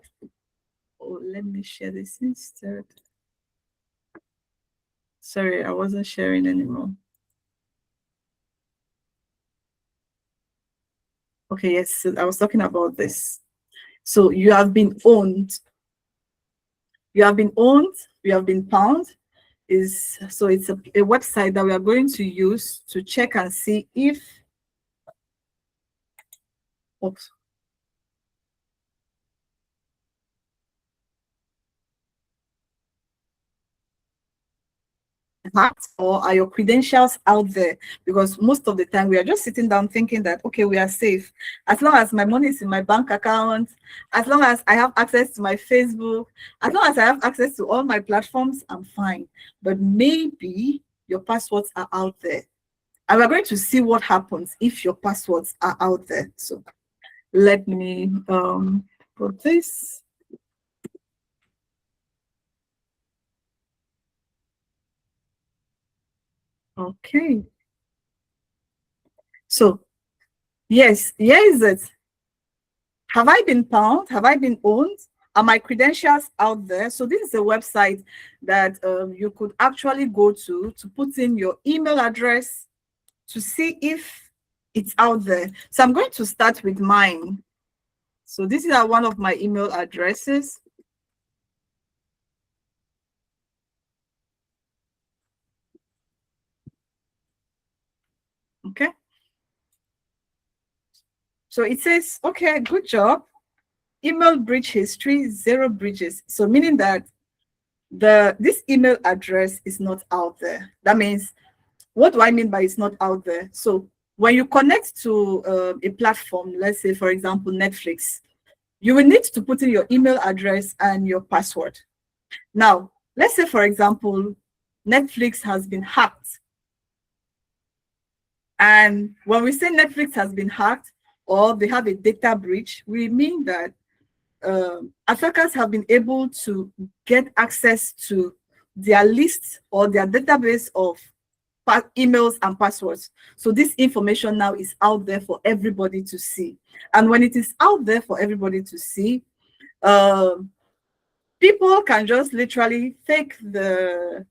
[SPEAKER 3] Oh, let me share this instead. Sorry, I wasn't sharing anymore. Okay, yes, so I was talking about this. So you have been owned. You have been owned, you have been pwned. So it's a website that we are going to use to check and see if, oops. Hacked, or are your credentials out there? Because most of the time we are just sitting down thinking that, okay, we are safe as long as my money is in my bank account, as long as I have access to my Facebook, as long as I have access to all my platforms, I'm fine. But maybe your passwords are out there, and we're going to see what happens if your passwords are out there. So let me put this. Okay. So yes, here is it. Have I been pwned? Have I been owned? Are my credentials out there? So this is a website that you could actually go to put in your email address to see if it's out there. So I'm going to start with mine. So this is one of my email addresses. Okay. So it says, okay, good job. Email breach history, 0 breaches. So meaning that this email address is not out there. That means, what do I mean by it's not out there? So when you connect to a platform, let's say, for example, Netflix, you will need to put in your email address and your password. Now, let's say, for example, Netflix has been hacked. And when we say Netflix has been hacked or they have a data breach, we mean that attackers have been able to get access to their list or their database of emails and passwords. So this information now is out there for everybody to see. And when it is out there for everybody to see, people can just literally take the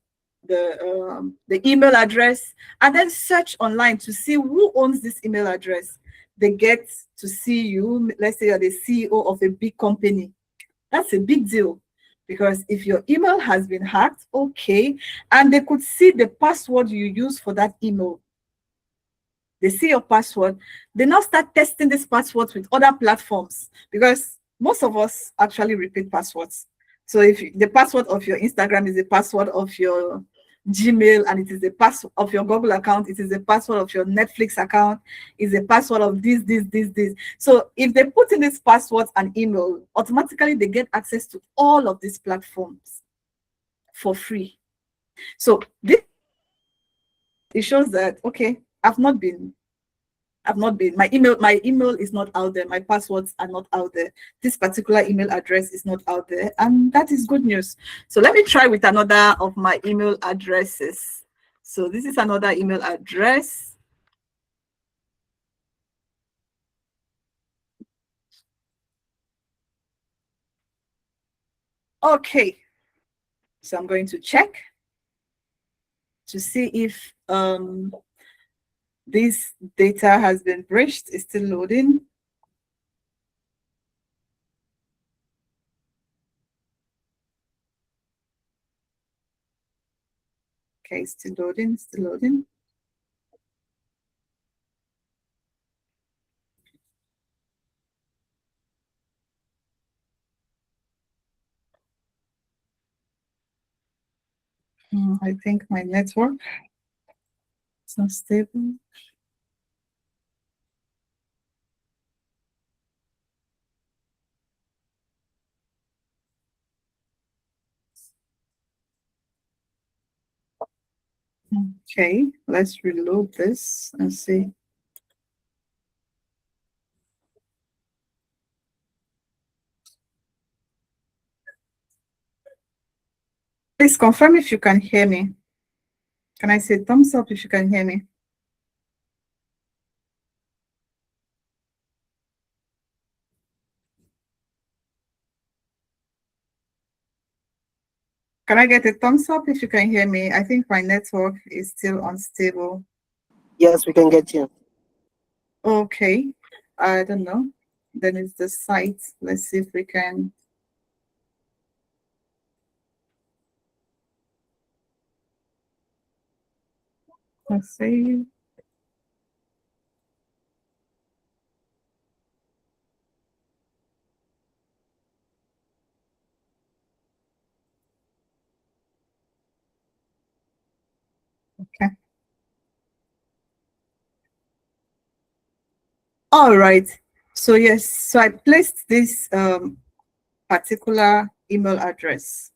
[SPEAKER 3] email address and then search online to see who owns this email address. They get to see you. Let's say you're the CEO of a big company. That's a big deal, because if your email has been hacked, okay, and they could see the password you use for that email, they see your password, they now start testing this password with other platforms, because most of us actually repeat passwords. So if the password of your Instagram is the password of your Gmail, and it is the password of your Google account, it is the password of your Netflix account, is the password of this. So if they put in this password and email, automatically they get access to all of these platforms for free. So this, it shows that, okay, my email is not out there, my passwords are not out there, this particular email address is not out there, and that is good news. So let me try with another of my email addresses. So this is another email address. Okay, so I'm going to check to see if this data has been breached. It's still loading. Okay, still loading, still loading. I think my network is not stable. Okay, let's reload this and see. Please confirm if you can hear me. Can I say thumbs up if you can hear me? Can I get a thumbs up if you can hear me? I think my network is still unstable.
[SPEAKER 1] Yes, we can get you.
[SPEAKER 3] Okay, I don't know. Then it's the site. Let's see if we can. Let's see. Okay. All right. So yes, so I placed this particular email address,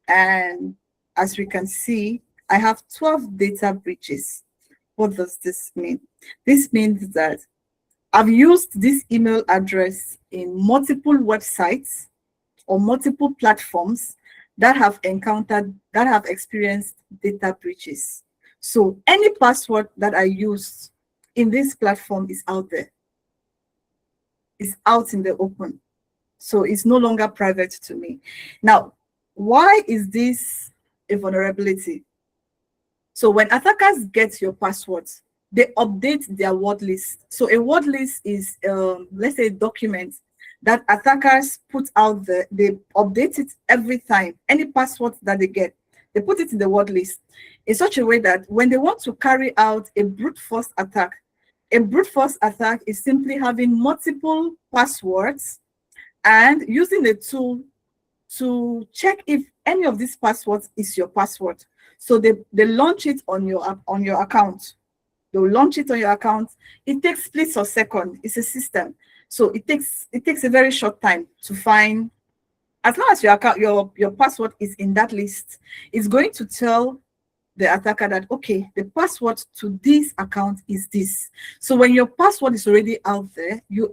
[SPEAKER 3] and as we can see, I have 12 data breaches. What does this mean? This means that I've used this email address in multiple websites or multiple platforms that have experienced data breaches. So any password that I used in this platform is out there. It's out in the open. So it's no longer private to me. Now, why is this a vulnerability? So when attackers get your passwords, they update their word list. So a word list is, let's say, a document that attackers put out there. They update it every time. Any password that they get, they put it in the word list in such a way that when they want to carry out a brute force attack is simply having multiple passwords and using a tool to check if any of these passwords is your password. So they launch it on your account. They'll launch it on your account. It takes splits of second. It's a system. So it takes a very short time to find. As long as your account, your password is in that list, it's going to tell the attacker that, okay, the password to this account is this. So when your password is already out there, you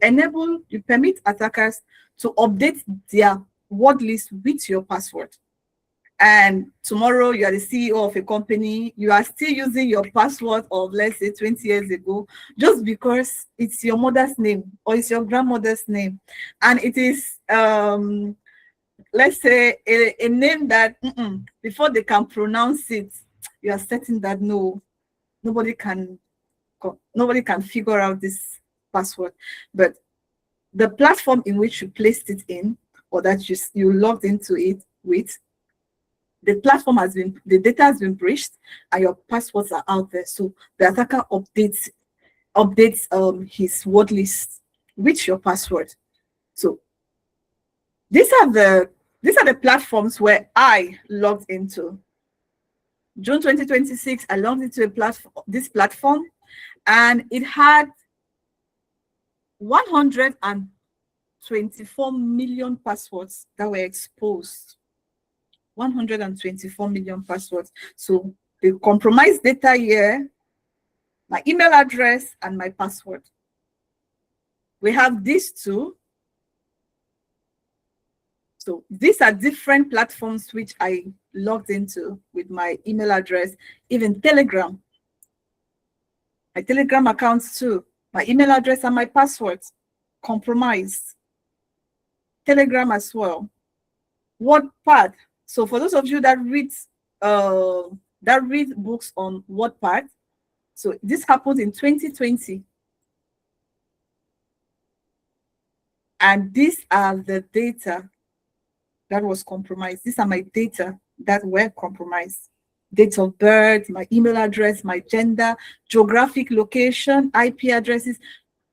[SPEAKER 3] permit attackers to update their word list with your password. And tomorrow you are the CEO of a company, you are still using your password of, let's say, 20 years ago, just because it's your mother's name or it's your grandmother's name. And it is, let's say, a name that before they can pronounce it, you are certain that nobody can figure out this password. But the platform in which you placed it in, or that you logged into it with, the data has been breached and your passwords are out there. So the attacker updates his word list with your password. So these are the platforms where I logged into. June 2026, I logged into this platform, and it had 124 million passwords that were exposed. 124 million passwords. So the compromised data here, my email address and my password. We have these two. So these are different platforms which I logged into with my email address, even Telegram. My Telegram accounts too, my email address and my password compromised. Telegram as well. Wattpad. So for those of you that read books on Wattpad, so this happened in 2020. And these are the data that was compromised. These are my data that were compromised. Date of birth, my email address, my gender, geographic location, IP addresses,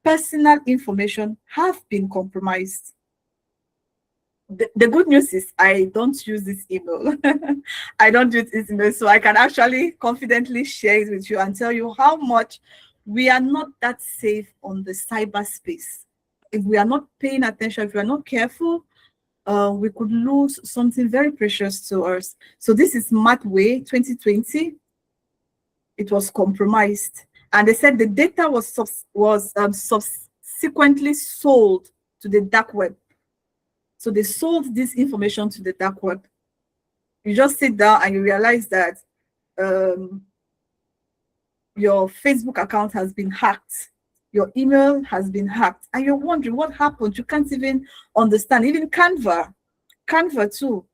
[SPEAKER 3] personal information have been compromised. The good news is I don't use this email. I don't use this email, so I can actually confidently share it with you and tell you how much we are not that safe on the cyberspace. If we are not paying attention, if we are not careful, we could lose something very precious to us. So this is Mathway 2020. it was compromised. And they said the data was subsequently sold to the dark web. So they sold this information to the dark web. You just sit down and you realize that your Facebook account has been hacked, your email has been hacked, and you're wondering what happened. You can't even understand. Even Canva too.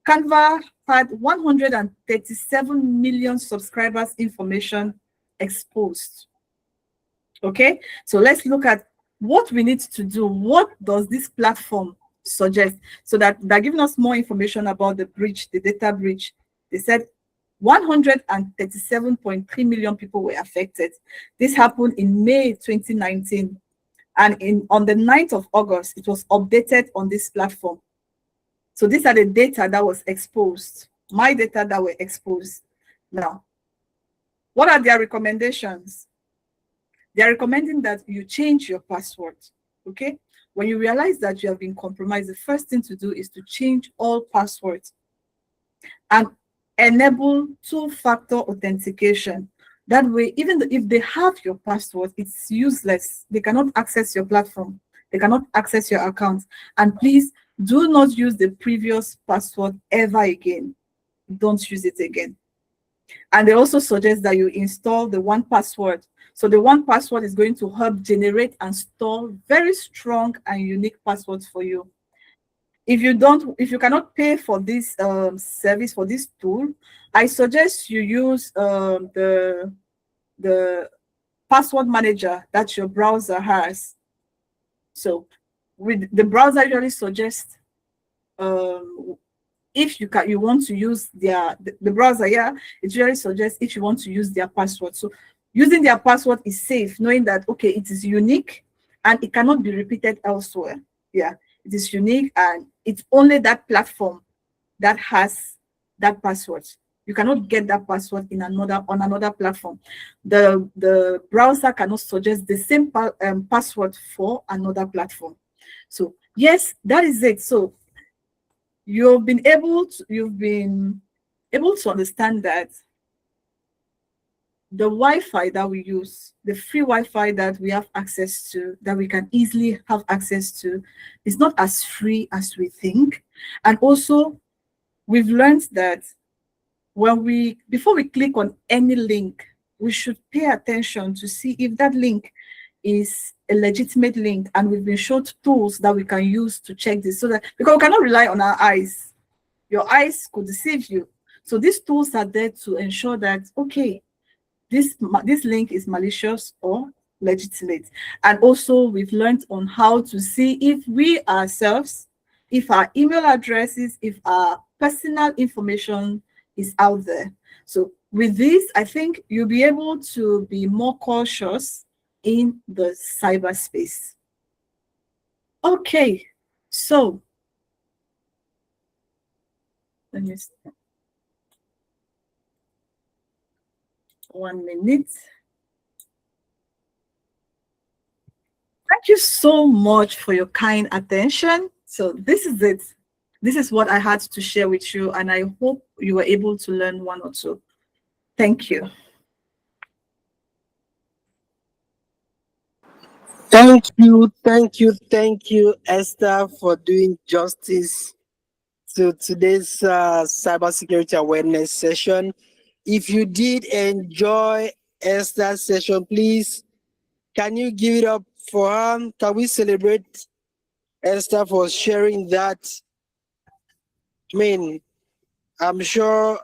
[SPEAKER 3] Canva had 137 million subscribers information exposed. Okay, so let's look at what we need to do. What does this platform suggest? So that they're giving us more information about the breach, the data breach. They said 137.3 million people were affected. This happened in May 2019. And on the 9th of August, it was updated on this platform. So these are the data that was exposed, my data that were exposed. Now, what are their recommendations? They are recommending that you change your password, okay? When you realize that you have been compromised, the first thing to do is to change all passwords and enable two-factor authentication. That way, even if they have your password, it's useless. They cannot access your platform. They cannot access your account. And please do not use the previous password ever again. Don't use it again. And they also suggest that you install the 1Password. So the 1Password is going to help generate and store very strong and unique passwords for you. If you cannot pay for this service, for this tool, I suggest you use the password manager that your browser has. So with the browser usually suggests if you want to use the browser, yeah, it usually suggests if you want to use their password. So using their password is safe, knowing that okay, it is unique and it cannot be repeated elsewhere. Yeah, it is unique and it's only that platform that has that password. You cannot get that password on another platform. The browser cannot suggest the same password for another platform. So yes, that is it. So you've been able to understand that the Wi-Fi that we use, the free Wi-Fi that we have access to, that we can easily have access to, is not as free as we think. And also, we've learned that before we click on any link, we should pay attention to see if that link is a legitimate link, and we've been shown tools that we can use to check this, so that because we cannot rely on our eyes. Your eyes could deceive you. So these tools are there to ensure that okay, this link is malicious or legitimate. And also we've learned on how to see if we ourselves, if our email addresses, if our personal information is out there. So with this, I think you'll be able to be more cautious in the cyberspace. Okay, so let me start. 1 minute. Thank you so much for your kind attention. So this is it. This is what I had to share with you, and I hope you were able to learn one or two. Thank you.
[SPEAKER 1] Thank you, Esther, for doing justice to today's cybersecurity awareness session. If you did enjoy Esther's session, please, can you give it up for her? Can we celebrate Esther for sharing that? I mean, I'm sure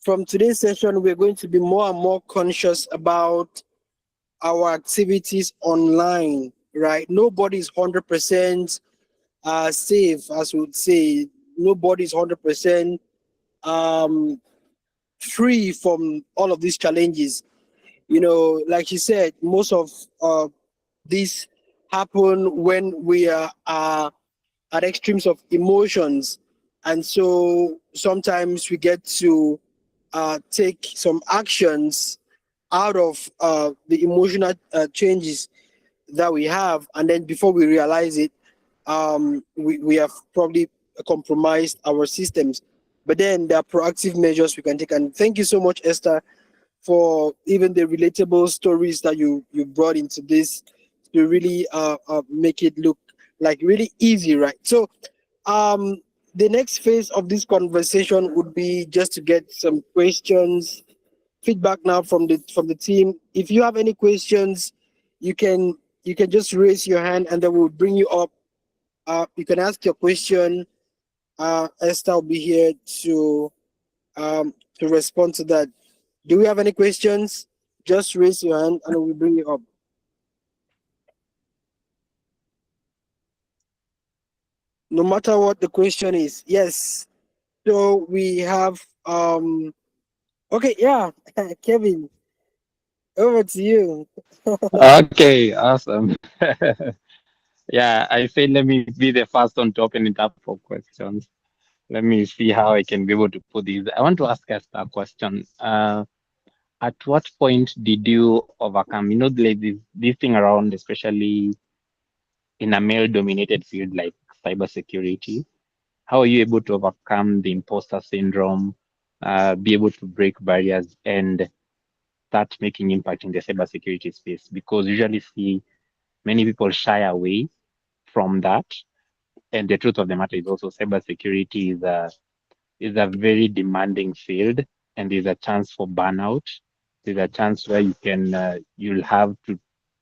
[SPEAKER 1] from today's session, we're going to be more and more conscious about our activities online, right? Nobody's 100% safe, as we would say. Nobody's 100% free from all of these challenges. You know, like you said, most of this happen when we are at extremes of emotions, and so sometimes we get to take some actions out of the emotional changes that we have, and then before we realize it, we have probably compromised our systems. But then there are proactive measures we can take. And thank you so much, Esther, for even the relatable stories that you brought into this to really make it look like really easy, right? So the next phase of this conversation would be just to get some questions, feedback now from the team. If you have any questions, you can just raise your hand and then we'll bring you up. You can ask your question. Esther will be here to respond to that. Do we have any questions? Just raise your hand and we'll bring you up. No matter what the question is. Yes. So we have okay, yeah, Kevin, over to you.
[SPEAKER 2] Okay, awesome. Yeah, I say let me be the first one to open it up for questions. Let me see how I can be able to put these. I want to ask us a question. At what point did you overcome, like this thing around, especially in a male-dominated field like cybersecurity? How are you able to overcome the imposter syndrome, be able to break barriers and start making impact in the cybersecurity space? Because usually see many people shy away from that. And the truth of the matter is also cybersecurity is a very demanding field, and there's a chance for burnout. There's a chance where you'll have to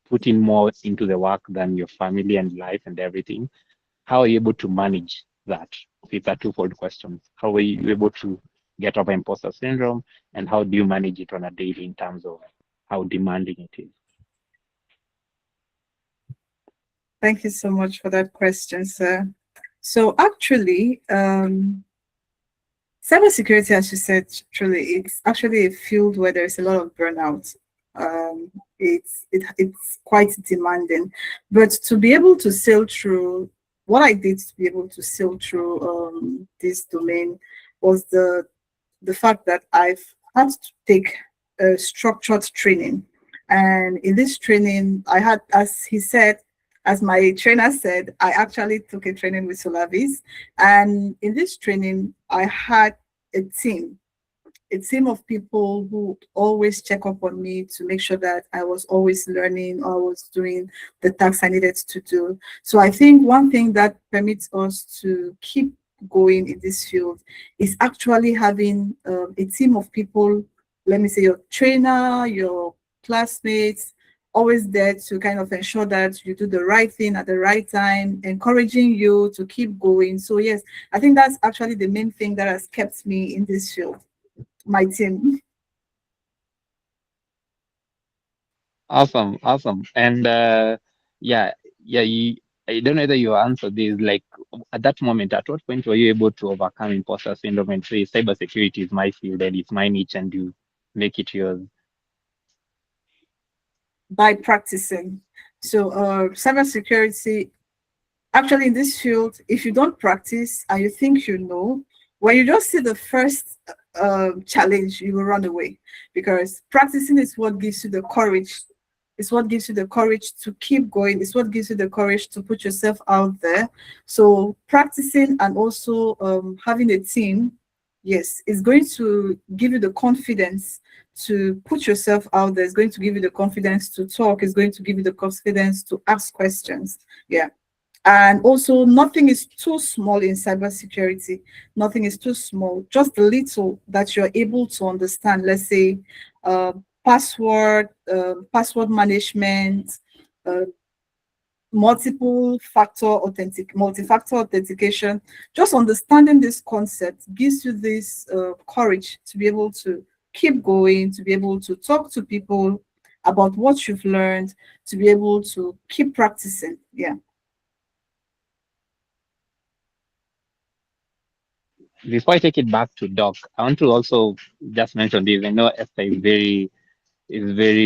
[SPEAKER 2] put in more into the work than your family and life and everything. How are you able to manage that? It's a twofold question. How are you able to get over imposter syndrome, and how do you manage it on a daily in terms of how demanding it is?
[SPEAKER 3] Thank you so much for that question, sir. So actually, cybersecurity, as you said, truly, it's actually a field where there's a lot of burnout. It's quite demanding, but to be able to sail through, what I did to be able to sail through this domain was the fact that I've had to take a structured training, and in this training, I had, as he said, as my trainer said, I actually took a training with Solavise. And in this training, I had a team, a team of people who always check up on me to make sure that I was always learning, or I was doing the tasks I needed to do. So I think one thing that permits us to keep going in this field is actually having a team of people, let me say your trainer, your classmates, always there to kind of ensure that you do the right thing at the right time, encouraging you to keep going. So yes, I think that's actually the main thing that has kept me in this field, my team.
[SPEAKER 2] Awesome, awesome. And yeah, I don't know whether you answered this. Like at that moment, at what point were you able to overcome imposter syndrome and say cybersecurity is my field and it's my niche, and you make it yours?
[SPEAKER 3] By practicing. So cybersecurity, actually in this field, if you don't practice and you think you know, when you just see the first challenge, you will run away, because practicing is what gives you the courage. It's what gives you the courage to keep going. It's what gives you the courage to put yourself out there. So practicing and also having a team, yes, it's going to give you the confidence to put yourself out there. It's going to give you the confidence to talk. It's going to give you the confidence to ask questions. Yeah. And also, nothing is too small in cybersecurity. Nothing is too small. Just a little that you're able to understand. Let's say uh, password management, uh, multi-factor authentication. Just understanding this concept gives you this courage to be able to keep going, to be able to talk to people about what you've learned, to be able to keep practicing. Yeah.
[SPEAKER 2] Before I take it back to Doc, I want to also just mention this. I know Esther is very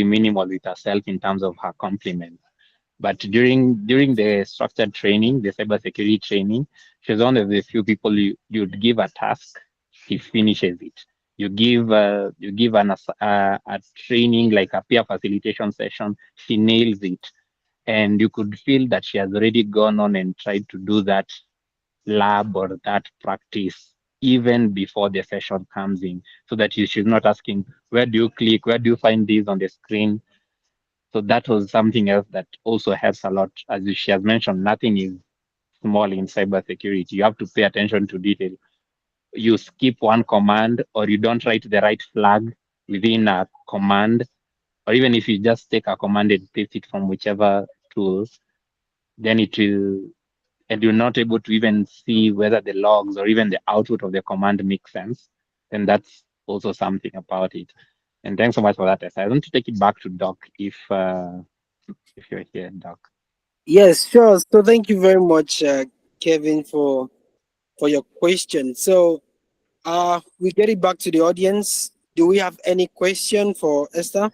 [SPEAKER 2] minimal with herself in terms of her compliments. But during the structured training, the cybersecurity training, she's one of the few people you'd give a task, she finishes it. You give a training like a peer facilitation session, she nails it, and you could feel that she has already gone on and tried to do that lab or that practice even before the session comes in, so that she's not asking, where do you click? Where do you find this on the screen? So that was something else that also helps a lot. As she has mentioned, nothing is small in cybersecurity. You have to pay attention to detail. You skip one command, or you don't write the right flag within a command, or even if you just take a command and paste it from whichever tool, then it will, and you're not able to even see whether the logs or even the output of the command makes sense, then that's also something about it. And thanks so much for that, Esther. I want to take it back to Doc if you're here, Doc.
[SPEAKER 1] Yes, sure. So thank you very much, Kevin, for your question. So we get it back to the audience. Do we have any question for Esther?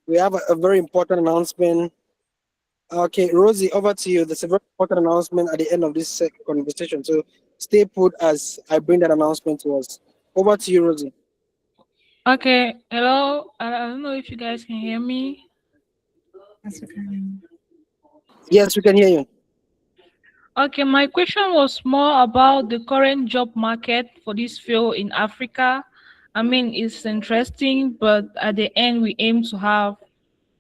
[SPEAKER 1] We have a very important announcement. Okay, Rosie, over to you. There's a very important announcement at the end of this conversation. So stay put as I bring that announcement to us. Over to you, Rosie.
[SPEAKER 4] Okay, hello. I don't know if you guys can hear me.
[SPEAKER 3] Yes, okay.
[SPEAKER 1] Yes, we can hear you.
[SPEAKER 4] Okay, my question was more about the current job market for this field in Africa. I mean, it's interesting, but at the end, we aim to have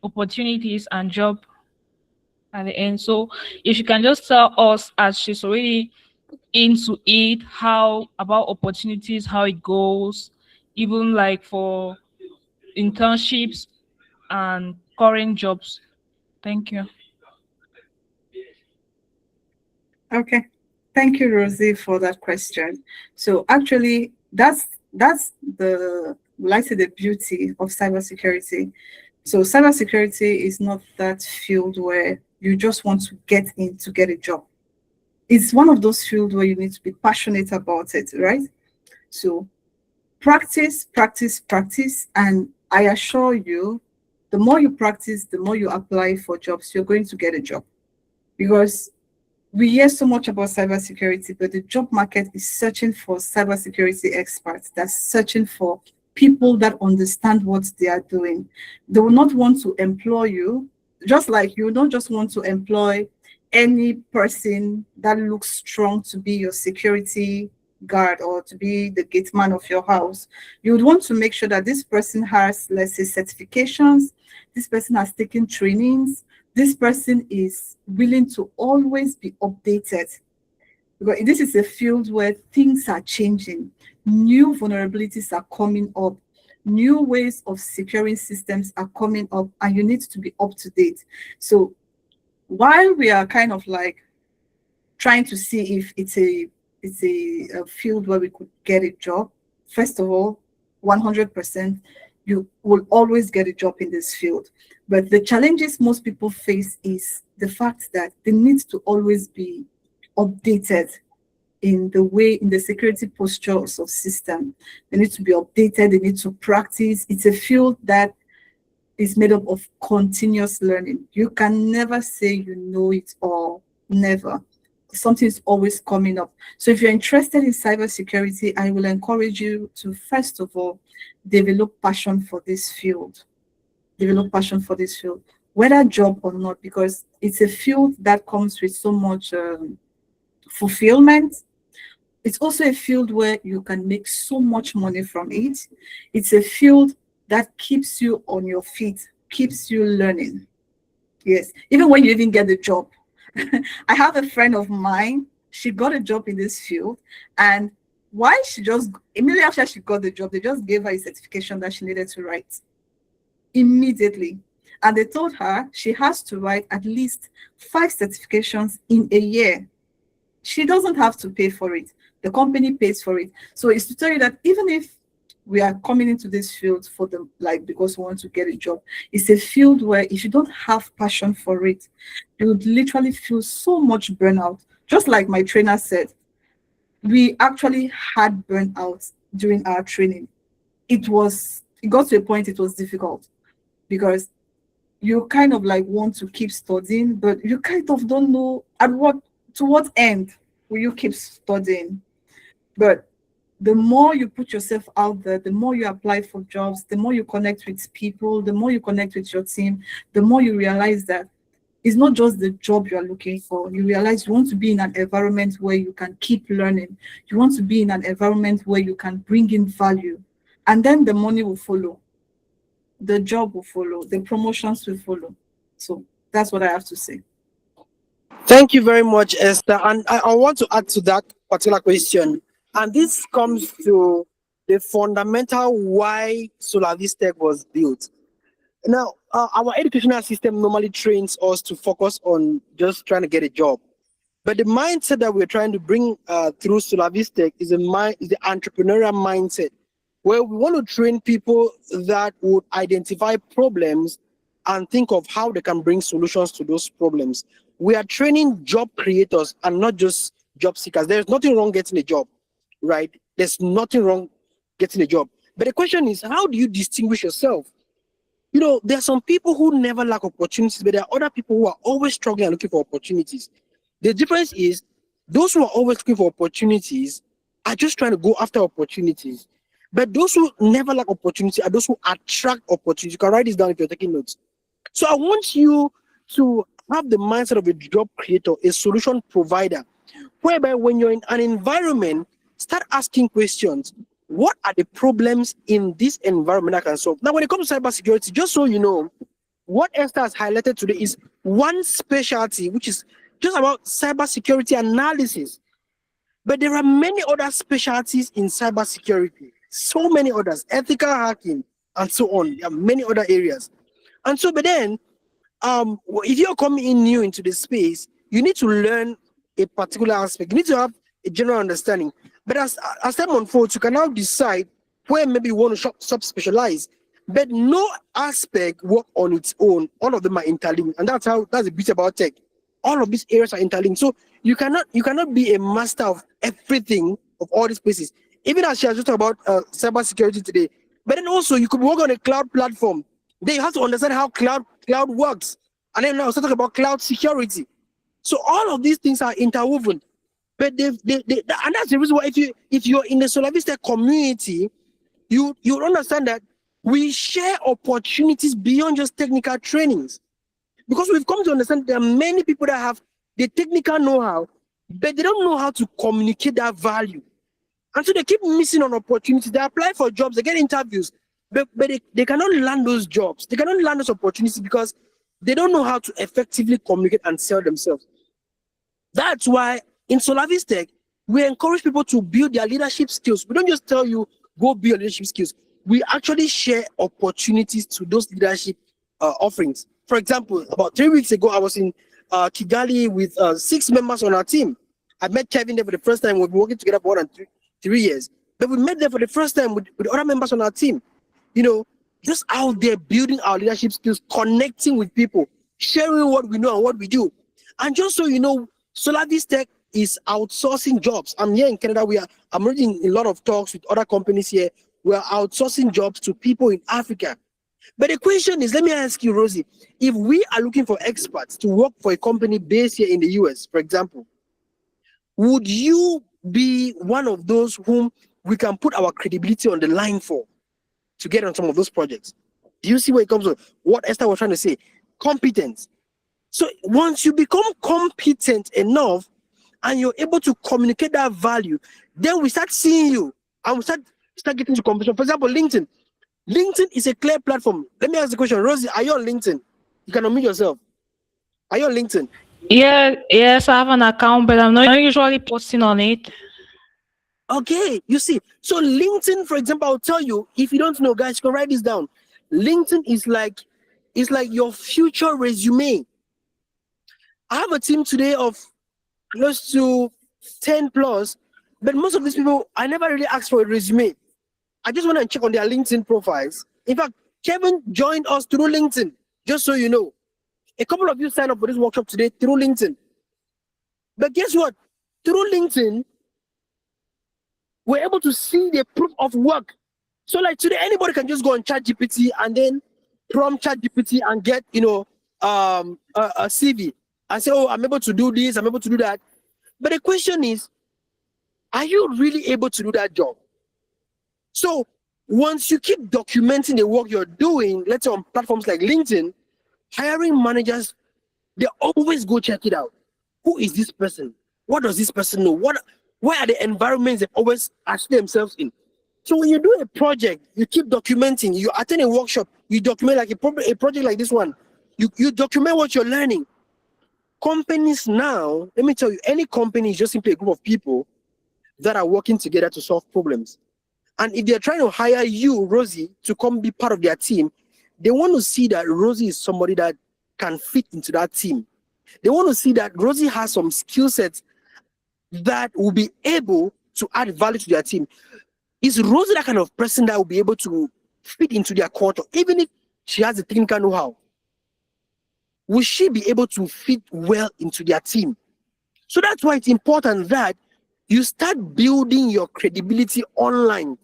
[SPEAKER 4] opportunities and job at the end. So if you can just tell us, as she's already into it, how about opportunities, how it goes, even like for internships and current jobs. Thank you.
[SPEAKER 3] Okay. Thank you, Rosie, for that question. So actually, that's the, like I say, the beauty of cybersecurity. So cybersecurity is not that field where you just want to get in to get a job. It's one of those fields where you need to be passionate about it, right? So practice, practice, practice, and I assure you, the more you practice, the more you apply for jobs, you're going to get a job. Because we hear so much about cybersecurity, but the job market is searching for cybersecurity experts. That's searching for people that understand what they are doing. They will not want to employ you, just like you don't just want to employ any person that looks strong to be your security guard or to be the gate man of your house. You would want to make sure that this person has, let's say, certifications, this person has taken trainings, this person is willing to always be updated, because this is a field where things are changing, new vulnerabilities are coming up, new ways of securing systems are coming up, and you need to be up to date. So while we are kind of like trying to see if it's a field where we could get a job, first of all, 100%, you will always get a job in this field. But the challenges most people face is the fact that they need to always be updated in the way, in the security postures of system. They need to be updated, they need to practice. It's a field that is made up of continuous learning. You can never say you know it all, never. Something is always coming up. So if you're interested in cybersecurity, I will encourage you to, first of all, develop passion for this field. Develop passion for this field, whether job or not, because it's a field that comes with so much fulfillment. It's also a field where you can make so much money from it. It's a field that keeps you on your feet, keeps you learning. Yes, even when you even get the job. I have a friend of mine, she got a job in this field, and why she just, immediately after she got the job, they just gave her a certification that she needed to write. Immediately. And they told her she has to write at least 5 certifications in a year. She doesn't have to pay for it. The company pays for it. So it's to tell you that even if we are coming into this field for the, like, because we want to get a job, it's a field where if you don't have passion for it, you would literally feel so much burnout. Just like my trainer said, we actually had burnout during our training. It got to a point it was difficult, because you kind of like want to keep studying, but you kind of don't know to what end will you keep studying. But the more you put yourself out there, the more you apply for jobs, the more you connect with people, the more you connect with your team, the more you realize that it's not just the job you are looking for. You realize you want to be in an environment where you can keep learning. You want to be in an environment where you can bring in value. And then the money will follow. The job will follow. The promotions will follow. So that's what I have to say.
[SPEAKER 1] Thank you very much, Esther. And I want to add to that particular question. And this comes to the fundamental why Solavise Tech was built. Now, our educational system normally trains us to focus on just trying to get a job. But the mindset that we're trying to bring through Solavise Tech is the entrepreneurial mindset, where we want to train people that would identify problems and think of how they can bring solutions to those problems. We are training job creators and not just job seekers. There's nothing wrong getting a job, right? There's nothing wrong getting a job. But the question is, how do you distinguish yourself? You know, there are some people who never lack opportunities, but there are other people who are always struggling and looking for opportunities. The difference is those who are always looking for opportunities are just trying to go after opportunities. But those who never lack opportunity are those who attract opportunities. You can write this down if you're taking notes. So I want you to have the mindset of a job creator, a solution provider, whereby when you're in an environment, start asking questions. What are the problems in this environment I can solve? Now, when it comes to cybersecurity, just so you know, what Esther has highlighted today is one specialty, which is just about cybersecurity analysis. But there are many other specialties in cybersecurity, so many others, ethical hacking, and so on. There are many other areas. And so, but then, if you're coming in new into the space, you need to learn a particular aspect. You need to have a general understanding. But as time unfolds, you can now decide where maybe you want to sub-specialize. But no aspect work on its own. All of them are interlinked. And that's the beauty about tech. All of these areas are interlinked. So you cannot be a master of everything of all these places. Even as she has just talked about cybersecurity today. But then also you could work on a cloud platform. Then you have to understand how cloud works. And then now start talking about cloud security. So all of these things are interwoven. But and that's the reason why if you're in the Solavise Tech community, you understand that we share opportunities beyond just technical trainings. Because we've come to understand there are many people that have the technical know-how, but they don't know how to communicate that value. And so they keep missing on opportunities. They apply for jobs, they get interviews, but they cannot land those jobs. They cannot land those opportunities because they don't know how to effectively communicate and sell themselves. That's why in Solavise Tech, we encourage people to build their leadership skills. We don't just tell you, go build your leadership skills. We actually share opportunities to those leadership offerings. For example, about 3 weeks ago, I was in Kigali with 6 members on our team. I met Kevin there for the first time. We've been working together for more than 3 years. But we met there for the first time with other members on our team. You know, just out there building our leadership skills, connecting with people, sharing what we know and what we do. And just so you know, Solavise Tech is outsourcing jobs. I'm here in Canada. I'm reading a lot of talks with other companies here. We are outsourcing jobs to people in Africa. But the question is, let me ask you, Rosie, if we are looking for experts to work for a company based here in the US, for example, would you be one of those whom we can put our credibility on the line for to get on some of those projects? Do you see where it comes from? What Esther was trying to say? Competence. So once you become competent enough and you're able to communicate that value, then we start seeing you and we start getting to competition. For example, LinkedIn. LinkedIn is a clear platform. Let me ask the question, Rosie, are you on LinkedIn? You can unmute yourself. Are you on LinkedIn?
[SPEAKER 4] Yeah, yes, I have an account, but I'm not usually posting on it.
[SPEAKER 1] Okay, you see. So LinkedIn, for example, I'll tell you, if you don't know, guys, you can write this down. LinkedIn is like your future resume. I have a team today of close to 10 plus, but most of these people, I never really asked for a resume. I just want to check on their LinkedIn profiles. In fact, Kevin joined us through LinkedIn, just so you know. A couple of you signed up for this workshop today through LinkedIn. But guess what? Through LinkedIn, we're able to see the proof of work. So like today, anybody can just go on ChatGPT and then prompt ChatGPT and get, a CV and say, oh, I'm able to do this, I'm able to do that. But the question is, are you really able to do that job? So once you keep documenting the work you're doing, let's say on platforms like LinkedIn, hiring managers They always go check it out. Who is this person? What does this person know? Where are the environments they always ask themselves in? So when you do a project, you keep documenting. You attend a workshop, you document like a project like this one. You document what you're learning. Companies now, let me tell you, any company is just simply a group of people that are working together to solve problems. And if they're trying to hire you, Rosie, to come be part of their team, they want to see that Rosie is somebody that can fit into that team. They want to see that Rosie has some skill sets that will be able to add value to their team. Is Rosie that kind of person that will be able to fit into their culture, even if she has the technical know-how? Will she be able to fit well into their team? So that's why it's important that you start building your credibility online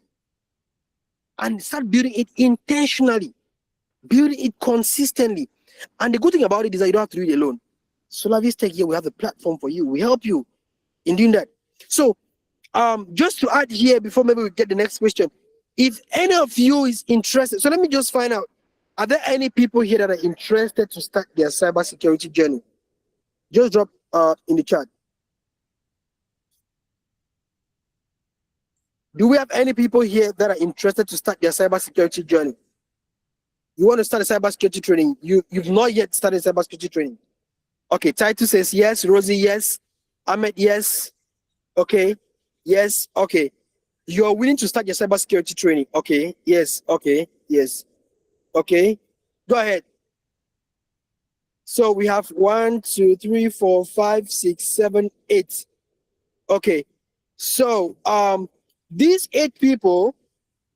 [SPEAKER 1] and start building it intentionally, building it consistently. And the good thing about it is that you don't have to do it alone. Solavise Tech here, we have the platform for you. We help you in doing that. So just to add here before maybe we get the next question, if any of you is interested, so let me just find out, are there any people here that are interested to start their cybersecurity journey? Just drop in the chat. Do we have any people here that are interested to start their cybersecurity journey? You want to start a cybersecurity training? You've not yet started cybersecurity training. Okay, Titus says yes. Rosie, yes. Ahmed, yes. Okay, yes. Okay, you're willing to start your cybersecurity training. Okay, yes. Okay, yes. Okay, go ahead. So we have 1, 2, 3, 4, 5, 6, 7, 8. Okay, so these 8 people,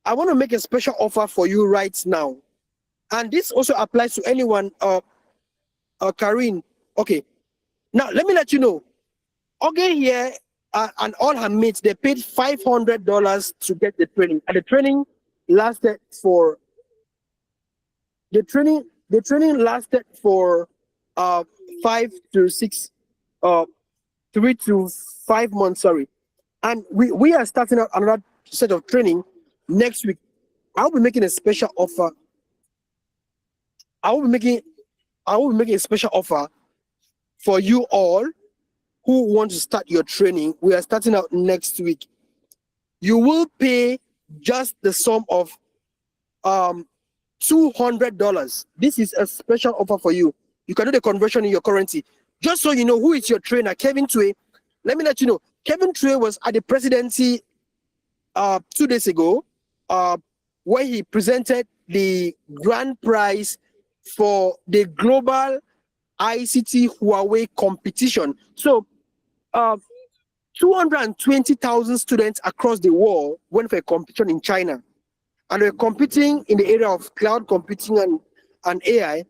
[SPEAKER 1] I want to make a special offer for you right now. And this also applies to anyone, Karin. Okay, now let me let you know. Oge here and all her mates, they paid $500 to get the training. And the training lasted for, the training lasted for 5 to 6, 3 to 5 months, sorry. And we are starting out another set of training next week. I'll be making a special offer. I will be making a special offer for you all who want to start your training. We are starting out next week. You will pay just the sum of $200. This is a special offer for you. You can do the conversion in your currency. Just so you know who is your trainer, Kevin Tway. Let me let you know. Kevin Tway was at the presidency 2 days ago, where he presented the grand prize for the global ICT Huawei competition. So 220,000 students across the world went for a competition in China, and they're competing in the area of cloud computing and AI.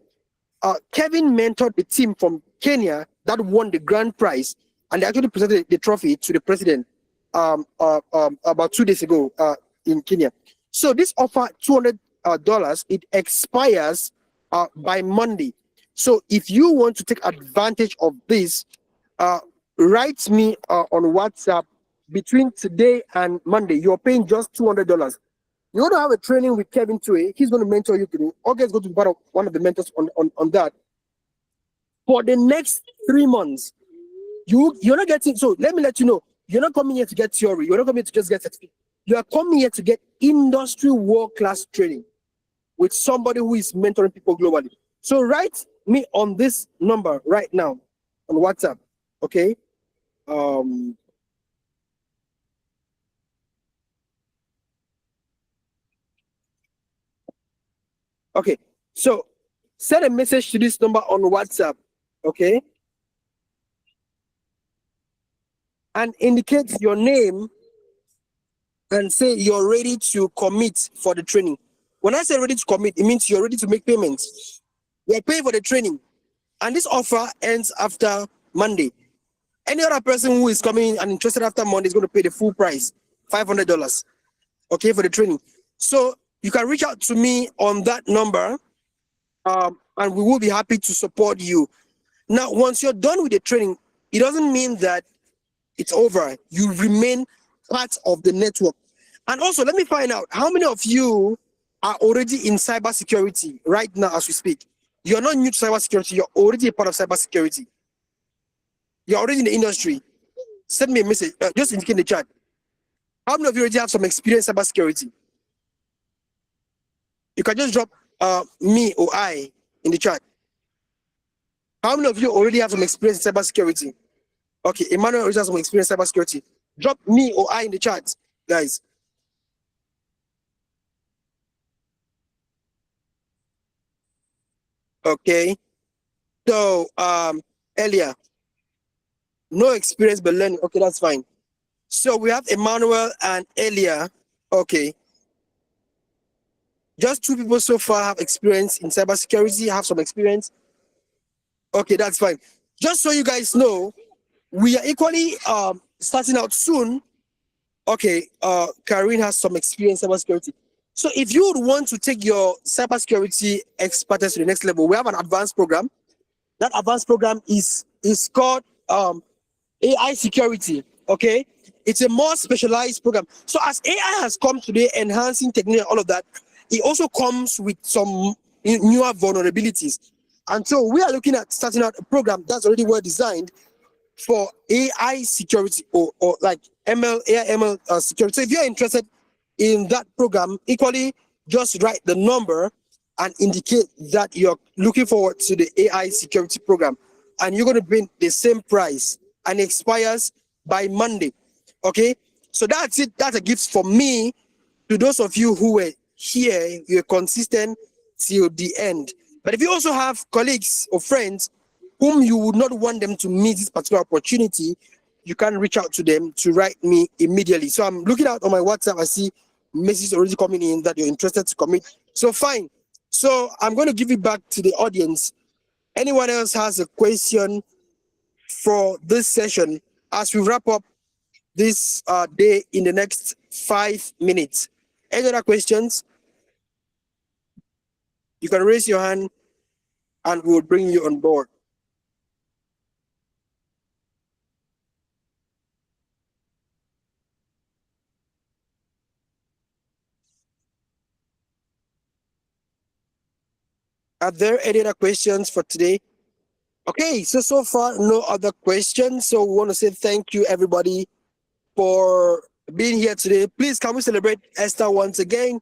[SPEAKER 1] Kevin mentored the team from Kenya that won the grand prize, and they actually presented the trophy to the president about 2 days ago in Kenya. So this offer, $200, it expires by Monday. So if you want to take advantage of this, write me on WhatsApp between today and Monday. You're paying just $200. You want to have a training with Kevin Tway. He's going to mentor you today. August is going to be part of one of the mentors on that. For the next 3 months, you're not getting, so let me let you know, you're not coming here to get theory. You're not coming here to just get certificate. You are coming here to get industry world-class training with somebody who is mentoring people globally. So write me on this number right now on WhatsApp, okay? Okay, so send a message to this number on WhatsApp, okay? And indicate your name and say you're ready to commit for the training. When I say ready to commit, it means you're ready to make payments. You're paying for the training. And this offer ends after Monday. Any other person who is coming and interested after Monday is going to pay the full price, $500, okay, for the training. So you can reach out to me on that number, and we will be happy to support you. Now, once you're done with the training, it doesn't mean that it's over. You remain part of the network. And also, let me find out how many of you are already in cybersecurity right now as we speak. You're not new to cybersecurity. You're already a part of cybersecurity. You're already in the industry. Send me a message. Just indicate in the chat. How many of you already have some experience in cybersecurity? You can just drop me or I in the chat. How many of you already have some experience in cybersecurity? Okay, Emmanuel already has some experience in cybersecurity. Drop me or I in the chat, guys. Okay. So Elia, no experience but learning. Okay, that's fine. So we have Emmanuel and Elia. Okay. Just 2 people so far have experience in cybersecurity, have some experience. Okay, that's fine. Just so you guys know, we are equally starting out soon. Okay, Karine has some experience in cybersecurity. So if you would want to take your cybersecurity expertise to the next level, we have an advanced program. That advanced program is called AI security. Okay, it's a more specialized program. So as AI has come today, enhancing technique, all of that, it also comes with some newer vulnerabilities. And so we are looking at starting out a program that's already well designed for AI security or like ML, AI ML security. So if you're interested in that program, equally just write the number and indicate that you're looking forward to the AI security program, and you're going to bring the same price, and it expires by Monday. Okay, so that's it. That's a gift for me to those of you who were here. You're consistent till the end. But if you also have colleagues or friends whom you would not want them to miss this particular opportunity, you can reach out to them to write me immediately. So I'm looking out on my WhatsApp. I see messages already coming in that you're interested to commit. So fine. So I'm going to give it back to the audience. Anyone else has a question for this session as we wrap up this day in the next 5 minutes? Any other questions? You can raise your hand and we'll bring you on board. Are there any other questions for today? Okay, so far, no other questions. So we want to say thank you, everybody, for being here today. Please, can we celebrate Esther once again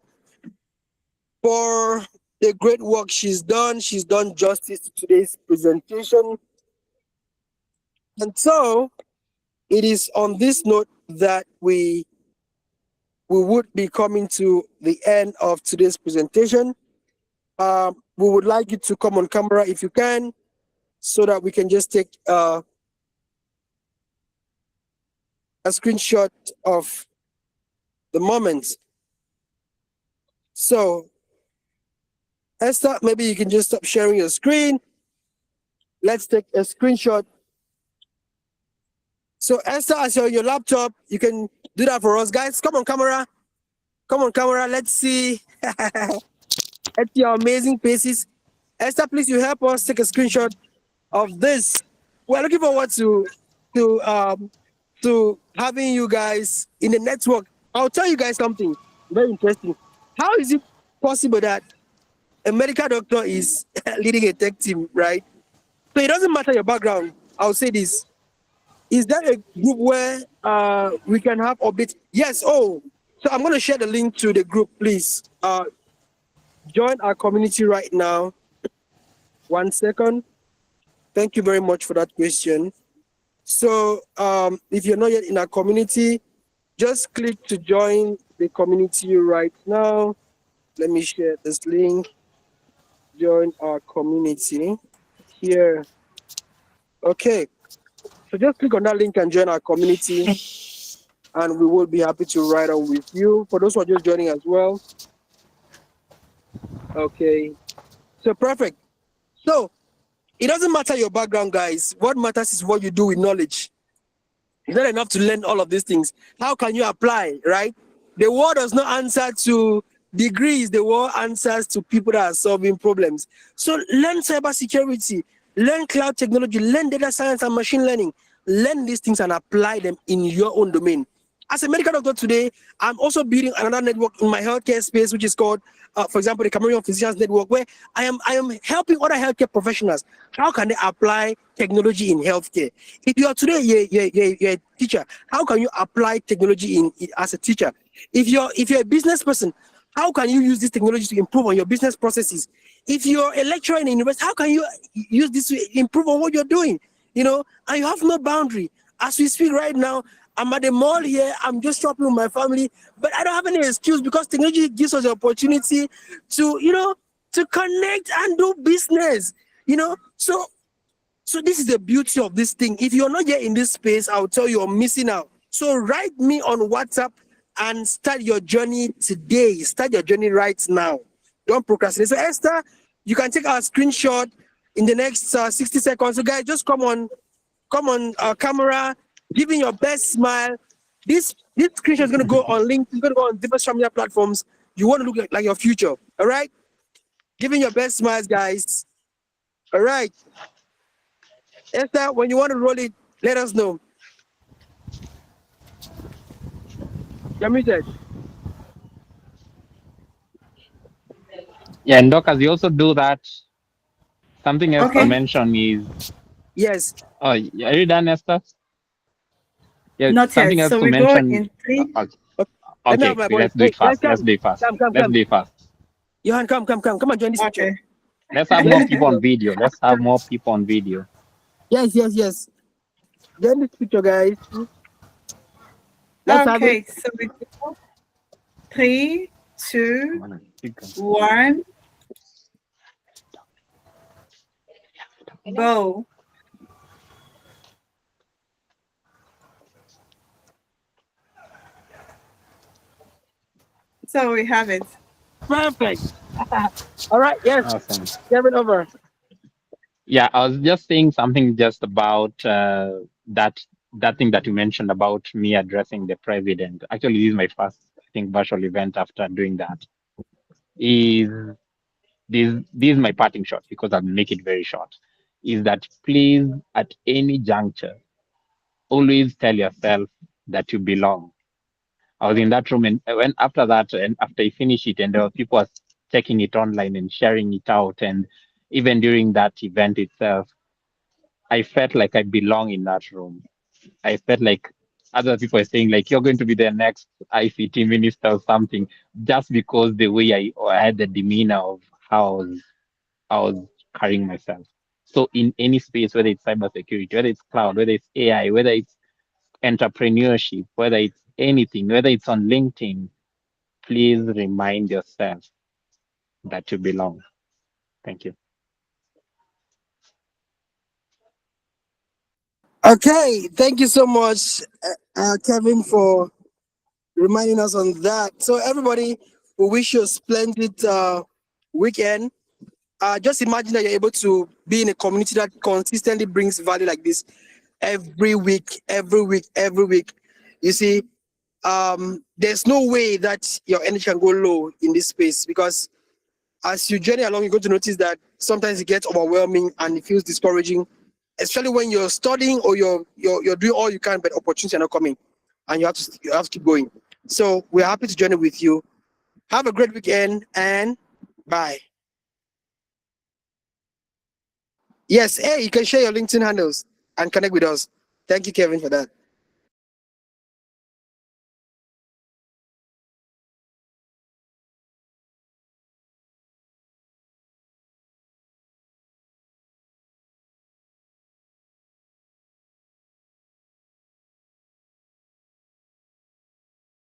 [SPEAKER 1] for the great work she's done. She's done justice to today's presentation. And so it is on this note that we would be coming to the end of today's presentation. We would like you to come on camera if you can, so that we can just take a screenshot of the moment. So Esther, maybe you can just stop sharing your screen. Let's take a screenshot. So Esther, as you're on your laptop, you can do that for us. Guys, come on camera. Come on camera. Let's see. Let's see your amazing faces. Esther, please, you help us take a screenshot of this. We're looking forward to having you guys in the network. I'll tell you guys something very interesting. How is it possible that a medical doctor is leading a tech team, right? So it doesn't matter your background. I'll say this. Is there a group where we can have updates? Yes. Oh, so I'm going to share the link to the group, please. Join our community right now. 1 second. Thank you very much for that question. So if you're not yet in our community, just click to join the community right now. Let me share this link. Join our community here. Okay. So just click on that link and join our community, and we will be happy to ride on with you. For those who are just joining as well. Okay. So perfect. So it doesn't matter your background, guys. What matters is what you do with knowledge. It's not enough to learn all of these things. How can you apply, right? The world does not answer to degrees. The world answers to people that are solving problems. So learn cybersecurity, learn cloud technology, learn data science and machine learning. Learn these things and apply them in your own domain. as a medical doctor today, I'm also building another network in my healthcare space, which is called, for example, the Cameroon Physicians Network, where I am helping other healthcare professionals. How can they apply technology in healthcare? If you are today you're a teacher, how can you apply technology as a teacher? If you're a business person, how can you use this technology to improve on your business processes? If you're a lecturer in a university, how can you use this to improve on what you're doing? You know, and you have no boundary. As we speak right now, I'm at the mall here, I'm just shopping with my family, but I don't have any excuse because technology gives us the opportunity to, you know, to connect and do business, you know. So this is the beauty of this thing. If you're not yet in this space, I'll tell you you're missing out. So write me on WhatsApp and start your journey today. Start your journey right now. Don't procrastinate. So Esther, you can take our screenshot in the next 60 seconds. So guys, just come on camera, giving your best smile. This screenshot is going to go on LinkedIn, it's going to go on different social media platforms. You want to look like your future. All right? Giving your best smiles, guys. All right. Esther, when you want to roll it, let us know. You're muted.
[SPEAKER 2] Yeah, and Doc, as you also do that, something else to mention is.
[SPEAKER 1] Yes.
[SPEAKER 2] Oh, are you done, Esther? Yeah,
[SPEAKER 3] Not
[SPEAKER 2] something
[SPEAKER 3] yet.
[SPEAKER 2] else
[SPEAKER 3] So
[SPEAKER 2] to
[SPEAKER 3] we go
[SPEAKER 2] mention.
[SPEAKER 3] in 3.
[SPEAKER 2] Okay, let's do it fast. Let's do it fast. Let's do it fast.
[SPEAKER 1] Johan, come and join this picture.
[SPEAKER 3] Okay.
[SPEAKER 2] Let's have more people on video. Let's have more people on video.
[SPEAKER 1] Yes. Join this picture, guys. Let's have it.
[SPEAKER 3] So we go 3, 2, 1. Go. So we have it.
[SPEAKER 1] Perfect. All right. Yes.
[SPEAKER 2] Awesome.
[SPEAKER 1] Kevin, over.
[SPEAKER 2] Yeah, I was just saying something just about that thing that you mentioned about me addressing the president. Actually, this is my first, I think, virtual event after doing that. This is my parting shot because I'll make it very short. Is that please, at any juncture, always tell yourself that you belong. I was in that room, and when after that, and after I finished it, and there were people checking it online and sharing it out, and even during that event itself, I felt like I belong in that room. I felt like other people are saying like you're going to be the next ICT minister or something, just because the way I had the demeanor of how I was carrying myself. So in any space, whether it's cybersecurity, whether it's cloud, whether it's AI, whether it's entrepreneurship, whether it's anything, whether it's on LinkedIn, please remind yourself that you belong. Thank you.
[SPEAKER 1] Okay, thank you so much, Kevin, for reminding us on that. So everybody, we wish you a splendid weekend. Just imagine that you're able to be in a community that consistently brings value like this every week. You see, there's no way that your energy can go low in this space, because as you journey along, you're going to notice that sometimes it gets overwhelming and it feels discouraging, especially when you're studying or you're doing all you can, but opportunities are not coming, and you have to keep going. So we're happy to journey with you. Have a great weekend and bye. Yes, hey, you can share your LinkedIn handles and connect with us. Thank you, Kevin, for that.